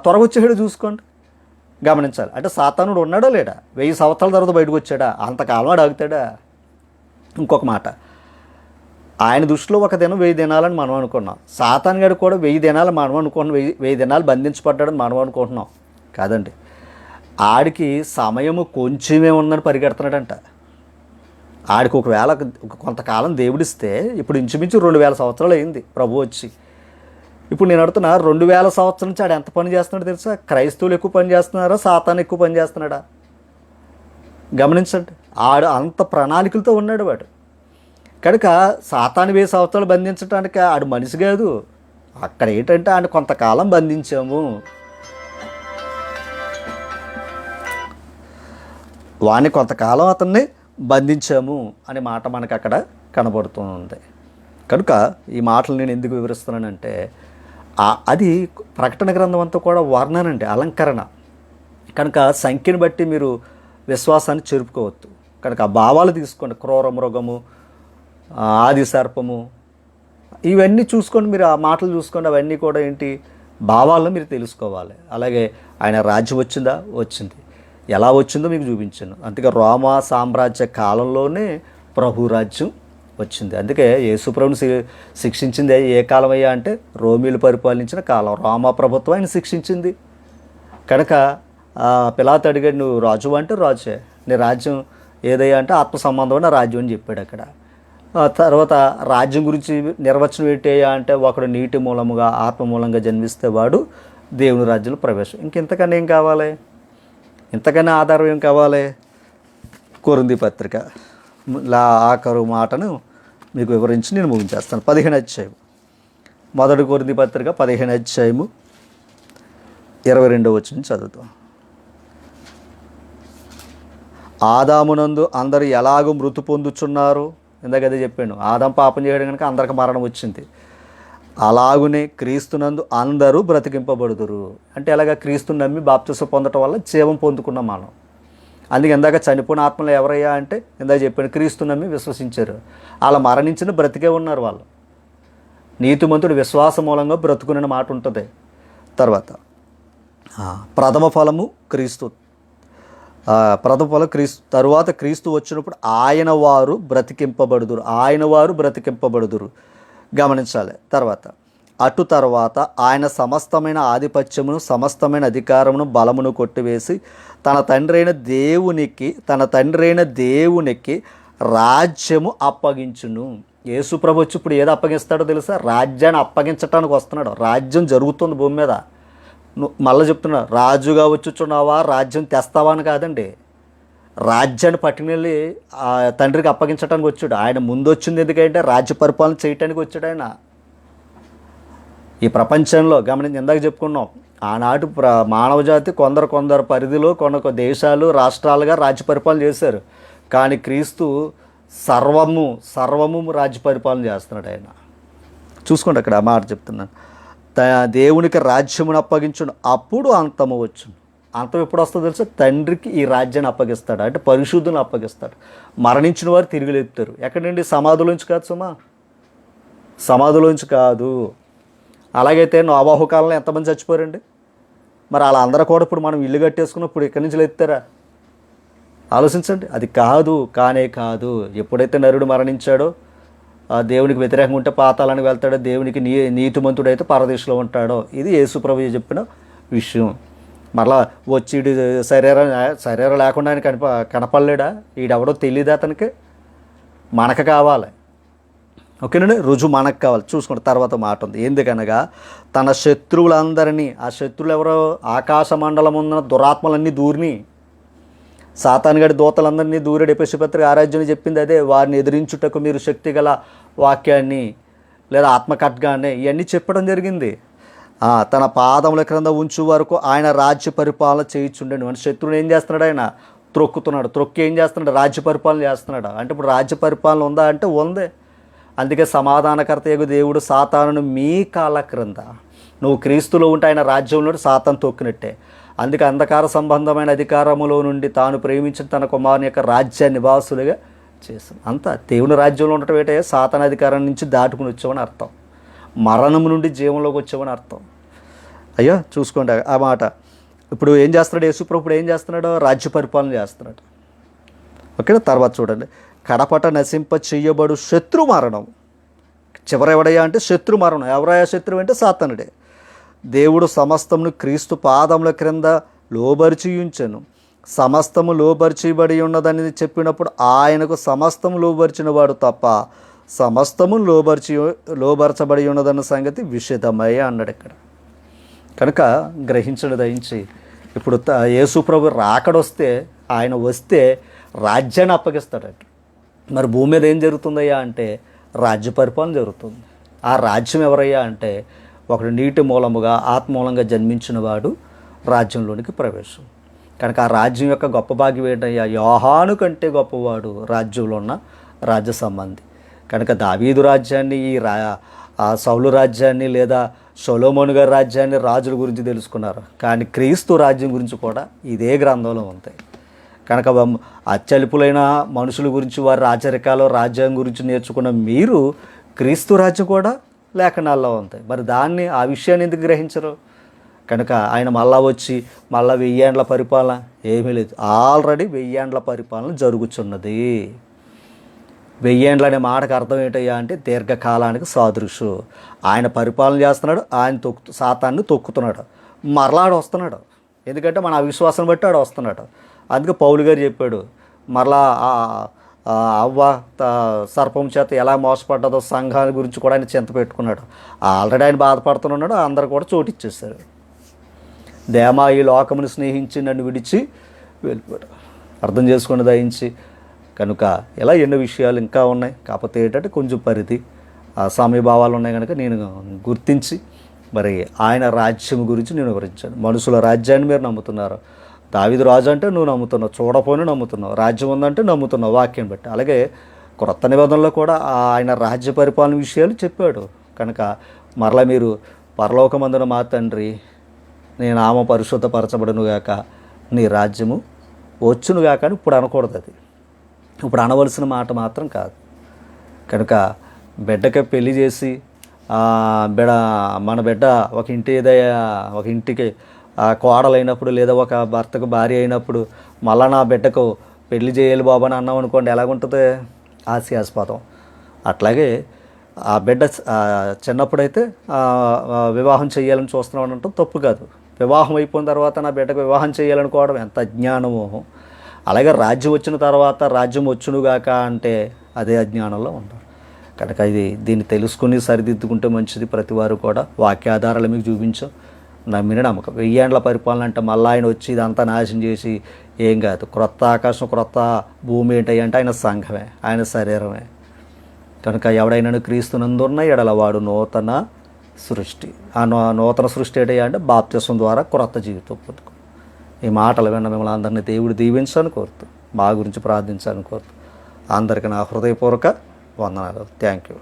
త్వరగా వచ్చాడు చూసుకోండి. గమనించాలి. అంటే సాతానుడు ఉన్నాడా లేడా? 1000 సంవత్సరాల తర్వాత బయటకు వచ్చాడా? అంతకాలం వాడు ఆగుతాడా? ఇంకొక మాట, ఆయన దృష్టిలో ఒక దినం 1000 దినాలని మనం అనుకున్నాం. సాతాన్ గారు కూడా 1000 దినాలు మనం అనుకుంటున్నాం, 1000 దినాలు బంధించబడ్డాడని మనం అనుకుంటున్నాం. కాదండి, ఆడికి సమయము కొంచెమే ఉందని పరిగెడుతున్నాడంట. ఆడికి ఒకవేళ కొంతకాలం దేవుడిస్తే, ఇప్పుడు ఇంచుమించు 2000 సంవత్సరాలు అయింది ప్రభు వచ్చి. ఇప్పుడు నేను అడుగుతున్నా, 2000 సంవత్సరాల నుంచి ఆడు ఎంత పని చేస్తున్నాడో తెలుసా? క్రైస్తవులు ఎక్కువ పని చేస్తున్నారా, సాతాను ఎక్కువ పని చేస్తున్నాడా? గమనించండి, ఆడు అంత ప్రణాళికలతో ఉన్నాడు వాడు. కనుక సాతాను 1000 సంవత్సరాలు బంధించడానికి ఆడు మనిషి కాదు. అక్కడ ఏంటంటే ఆయన కొంతకాలం బంధించాము, వాడిని కొంతకాలం అతన్ని బంధించాము అనే మాట మనకు అక్కడ కనబడుతుంది. కనుక ఈ మాటలు నేను ఎందుకు వివరిస్తున్నానంటే, అది ప్రకటన గ్రంథం అంతా కూడా వర్ణనండి, అలంకరణ. కనుక సంఖ్యను బట్టి మీరు విశ్వాసాన్ని చెరుపుకోవద్దు. కనుక ఆ భావాలు తీసుకోండి. క్రూర మృగము, ఆది సర్పము, ఇవన్నీ చూసుకోండి. మీరు ఆ మాటలు చూసుకోండి. అవన్నీ కూడా ఏంటి, భావాలను మీరు తెలుసుకోవాలి. అలాగే ఆయన రాజ్యం వచ్చిందా? వచ్చింది. ఎలా వచ్చిందో మీకు చూపించాను. అందుకే రోమా సామ్రాజ్య కాలంలోనే ప్రభు రాజ్యం వచ్చింది. అందుకే యేసుప్రభుని శిక్షించింది ఏ కాలం అయ్యా అంటే, రోమీలు పరిపాలించిన కాలం. రోమా ప్రభుత్వం ఆయన శిక్షించింది. కనుక పిలాతు అడిగాడు, నువ్వు రాజు అంటే రాజే, నీ రాజ్యం ఏదయ్యా అంటే ఆత్మ సంబంధమైన రాజ్యం అని చెప్పాడు అక్కడ. తర్వాత రాజ్యం గురించి నిర్వచనం ఏంటయ్యా అంటే, ఒకడు నీటి మూలముగా ఆత్మ మూలంగా జన్మిస్తే వాడు దేవుని రాజ్యంలో ప్రవేశం. ఇంకెంతకన్నా ఏం కావాలి? ఇంతకన్నా ఆధారం ఏం కావాలి? కొరింథీ పత్రిక ఆఖరు మాటను మీకు వివరించి నేను ముగించేస్తాను. 15వ అధ్యాయం, మొదటి కొరింథీ పత్రిక 15వ అధ్యాయము 22వ వచనం చదువుతాం. ఆదామునందు అందరూ ఎలాగూ మృతి పొందుచున్నారు, ఇందాక అదే చెప్పాను, ఆదాం పాపం చేయడం కనుక అందరికి మరణం వచ్చింది. అలాగునే క్రీస్తునందు అందరూ బ్రతికింపబడుదురు. అంటే ఎలాగ? క్రీస్తుని నమ్మి బాప్తిసం పొందటం వల్ల జీవం పొందుకున్నాం మనం. అందుకే ఇందాక చనిపోయిన ఆత్మలు ఎవరయ్యా అంటే, ఇందాక చెప్పాను, క్రీస్తుని నమ్మి విశ్వసించారు. అలా మరణించిన బ్రతికే ఉన్నారు వాళ్ళు. నీతిమంతుడు విశ్వాస మూలంగా బ్రతుకునే మాట ఉంటుంది. తర్వాత ప్రథమ ఫలము క్రీస్తు, ప్రథమ ఫలం క్రీస్తు. తరువాత క్రీస్తు వచ్చినప్పుడు ఆయన వారు బ్రతికింపబడుదురు, ఆయన వారు బ్రతికింపబడుదురు. గమనించాలి. అటు తర్వాత ఆయన సమస్తమైన ఆధిపత్యమును, సమస్తమైన అధికారమును, బలమును కొట్టివేసి తన తండ్రైన దేవునికి రాజ్యము అప్పగించును. యేసుప్రభు వచ్చి ఇప్పుడు ఏదో అప్పగిస్తాడో తెలుసా? రాజ్యాన్ని అప్పగించటానికి వస్తున్నాడు. రాజ్యం జరుగుతుంది భూమి మీద. మళ్ళీ చెప్తున్నా, రాజుగా వచ్చుచున్నావా, రాజ్యం తెస్తావా అని కాదండి. రాజ్యాన్ని పట్టుకెళ్ళి తండ్రికి అప్పగించడానికి వచ్చాడు. ఆయన ముందు వచ్చింది ఎందుకంటే రాజ్య పరిపాలన చేయటానికి వచ్చాడు ఆయన. ఈ ప్రపంచంలో గమనించి ఇందాక చెప్పుకున్నాం, ఆనాటి మానవజాతి కొందరు పరిధిలో కొన్ని దేశాలు, రాష్ట్రాలుగా రాజ్య పరిపాలన చేశారు. కానీ క్రీస్తు సర్వము రాజ్య పరిపాలన చేస్తున్నాడు ఆయన. చూసుకోండి, అక్కడ ఆ మాట చెప్తున్నాను. దేవునికి రాజ్యమును అప్పగించును, అప్పుడు అంతము వచ్చును. అంతం ఎప్పుడు వస్తుందో తెలుసా? తండ్రికి ఈ రాజ్యాన్ని అప్పగిస్తాడు, అంటే పరిశుద్ధుని అప్పగిస్తాడు. మరణించిన వారు తిరిగి లేపుతారు. ఎక్కడండి? సమాధిలోంచి కాదు సుమా, సమాధిలోంచి కాదు. అలాగైతే నోవాహు కాలంలో ఎంతమంది చచ్చిపోయారండి? మరి అలా అందరూ కూడా ఇప్పుడు మనం ఇల్లు కట్టేసుకున్నప్పుడు ఇక్కడి నుంచి లేపుతారా? ఆలోచించండి. అది కానే కాదు. ఎప్పుడైతే నరుడు మరణించాడో, దేవునికి వ్యతిరేకంగా ఉంటే పాతాళానికి వెళ్తాడో, దేవునికి నీతిమంతుడైతే పరదేశంలో ఉంటాడో, ఇది యేసుప్రభు చెప్పిన విషయం. మరలా వచ్చి శరీరం లేకుండా ఆయన కనపడలేడా? ఈడెవడో తెలియదు అతనికి. మనకు కావాలి, ఓకేనండి, రుజువు మనకు కావాలి. చూసుకోండి, తర్వాత మాట ఉంది. ఎందుకనగా తన శత్రువులందరినీ, ఆ శత్రువులు ఎవరో? ఆకాశ మండలం ఉన్న దురాత్మలన్నీ దూరిని, సాతానుగడి దూతలందరినీ దూరాడు. ఎఫెసీ పత్రిక ఆరాధ్యని చెప్పింది అదే. వారిని ఎదిరించుటకు మీరు శక్తి గల వాక్యాన్ని లేదా ఆత్మకట్గానే ఇవన్నీ చెప్పడం జరిగింది. తన పాదముల క్రింద ఉంచు వరకు ఆయన రాజ్య పరిపాలన చేయించుండండి. మన శత్రువుని ఏం చేస్తున్నాడు? ఆయన త్రొక్కుతున్నాడు. త్రొక్కి ఏం చేస్తున్నాడు? రాజ్య పరిపాలన చేస్తున్నాడు. అంటే ఇప్పుడు రాజ్య పరిపాలన ఉందా అంటే ఉంది. అందుకే సమాధానకర్త యగు దేవుడు సాతానును మీ కాళ్ళ క్రింద, నువ్వు క్రీస్తులో ఉంటే ఆయన రాజ్యంలో సాతాను తొక్కినట్టే. అందుకే అంధకార సంబంధమైన అధికారములో నుండి తాను ప్రేమించిన తన కుమారుని యొక్క రాజ్య నివాసులుగా చేశాను. అంతా దేవుని రాజ్యంలో ఉండటం ఏంటంటే సాతాను అధికారం నుంచి దాటుకుని వచ్చామని అర్థం, మరణం నుండి జీవంలోకి వచ్చామని అర్థం. అయ్యో చూసుకోండి ఆ మాట. ఇప్పుడు ఏం చేస్తున్నాడు యేసుప్రభు? ఇప్పుడు ఏం చేస్తున్నాడు? రాజ్య పరిపాలన చేస్తున్నాడు. ఓకేనా? తర్వాత చూడండి, కడపట నశింప చెయ్యబడు శత్రు మరణం. చివరి ఎవడయ్యా అంటే శత్రు మరణం. ఎవరయ్యా శత్రువు అంటే సాతానుడే. దేవుడు సమస్తమును క్రీస్తు పాదముల క్రింద లోబరిచి ఉంచెను. సమస్తము లోబరిచిబడి ఉన్నదని చెప్పినప్పుడు ఆయనకు సమస్తము లోబరిచిన వాడు తప్ప సమస్తము లోబరచబడి ఉన్నదన్న సంగతి విషితమయ్య అన్నాడు ఇక్కడ. కనుక గ్రహించడం దయించి ఇప్పుడు యేసుప్రభు రాకడొస్తే, ఆయన వస్తే రాజ్యాన్ని అప్పగిస్తాడట. మరి భూమి మీద ఏం జరుగుతుందయ్యా అంటే రాజ్య పరిపాలన జరుగుతుంది. ఆ రాజ్యం ఎవరయ్యా అంటే ఒకడు నీటి మూలముగా ఆత్మూలంగా జన్మించిన వాడు రాజ్యంలోనికి ప్రవేశం. కనుక ఆ రాజ్యం యొక్క గొప్ప భాగ్యం ఏంటయ్యా? యోహాను కంటే గొప్పవాడు రాజ్యంలో ఉన్న రాజ్య సంబంధి. కనుక దావీదు రాజ్యాన్ని, ఆ సౌలు రాజ్యాన్ని లేదా సొలొమోను గారి రాజ్యాన్ని రాజుల గురించి తెలుసుకున్నారు. కానీ క్రీస్తు రాజ్యం గురించి కూడా ఇదే గ్రంథంలో ఉంటాయి. కనుక అత్యల్పులైన మనుషుల గురించి, వారి రాజరికాలు, రాజ్యం గురించి నేర్చుకున్న మీరు క్రీస్తు రాజ్యం కూడా లేఖనాల్లో ఉంటాయి. మరి ఆ విషయాన్ని ఎందుకు గ్రహించరు? కనుక ఆయన మళ్ళా వచ్చి మళ్ళా 1000 ఏండ్ల పరిపాలన ఏమీ లేదు. ఆల్రెడీ 1000 ఏండ్ల పరిపాలన జరుగుతున్నది. 1000 ఏండ్లు అనే మాటకు అర్థం ఏంటయ్యా అంటే దీర్ఘకాలానికి సాదృశు. ఆయన పరిపాలన చేస్తున్నాడు, ఆయన సాతాన్ని తొక్కుతున్నాడు, మరలాడు వస్తున్నాడు. ఎందుకంటే మన అవిశ్వాసం బట్టి ఆడు వస్తున్నాడు. అందుకే పౌలు గారు చెప్పాడు, మరలా అవ్వ సర్పం చేత ఎలా మోసపడ్డదో సంఘాల గురించి కూడా ఆయన చింత పెట్టుకున్నాడు. ఆల్రెడీ ఆయన బాధపడుతున్నాడు, అందరు కూడా చోటిచ్చేశారు. దేమా ఈ లోకమును స్నేహించి నన్ను విడిచి వెళ్ళిపోయాడు. అర్థం చేసుకుని దయించి. కనుక ఇలా ఎన్నో విషయాలు ఇంకా ఉన్నాయి. కాకపోతే ఏంటంటే కొంచెం పరిధి సమయభావాలు ఉన్నాయి కనుక నేను గుర్తించి మరి ఆయన రాజ్యం గురించి నేను వివరించాను. మనుషుల రాజ్యాన్ని మీరు నమ్ముతున్నారు. దావీదు రాజు అంటే నువ్వు నమ్ముతున్నావు, చూడపోయినా నమ్ముతున్నావు. రాజ్యం ఉందంటే నమ్ముతున్నావు వాక్యం బట్టి. అలాగే క్రొత్త నిబంధనలో కూడా ఆయన రాజ్య పరిపాలన విషయాలు చెప్పాడు. కనుక మరలా మీరు పరలోకమందున మా తండ్రి నీ నామ పరిశుద్ధపరచబడునుగాక, నీ రాజ్యము వచ్చునుగాక అని ఇప్పుడు అనకూడదు. అది ఇప్పుడు అనవలసిన మాట మాత్రం కాదు. కనుక బిడ్డకి పెళ్లి చేసి మన బిడ్డ ఒక ఇంటికి కోడలైనప్పుడు లేదా ఒక భర్తకు భార్య అయినప్పుడు మళ్ళా నా బిడ్డకు పెళ్లి చేయాలి బాబు అని అన్నాం అనుకోండి, ఎలాగుంటుంది? హాస్యాస్పదం. అట్లాగే ఆ బిడ్డ చిన్నప్పుడైతే వివాహం చేయాలని చూస్తున్నాం అంటే తప్పు కాదు. వివాహం అయిపోయిన తర్వాత నా బిడ్డకు వివాహం చేయాలనుకోవడం ఎంత అజ్ఞానమో. అలాగే రాజ్యం వచ్చిన తర్వాత రాజ్యం వచ్చునుగాక అంటే అదే అజ్ఞానంలో ఉంటారు. కనుక దీన్ని తెలుసుకుని సరిదిద్దుకుంటే మంచిది. ప్రతి వారు కూడా వాక్యాధారాలు మీకు చూపించాం, నమ్మిన నమ్మకం. 1000 ఏండ్ల పరిపాలన అంటే మళ్ళీ ఆయన వచ్చి ఇదంతా నాశనం చేసి ఏం కాదు. క్రొత్త ఆకాశం క్రొత్త భూమి ఏంటి అంటే ఆయన సంఘమే, ఆయన శరీరమే. కనుక ఎవడైనా క్రీస్తునందున్న ఎడల వాడు నూతన సృష్టి. ఆ నూతన సృష్టి ఏంటి అంటే బాప్తిసం ద్వారా క్రొత్త జీవితం పొందుకో. ఈ మాటలు విన్న మిమ్మల్ని అందరినీ దేవుడు దీవించాలని కోరుతూ, మా గురించి ప్రార్థించాలని కోరుతూ అందరికీ నా హృదయపూర్వక వందనాలు. Thank you.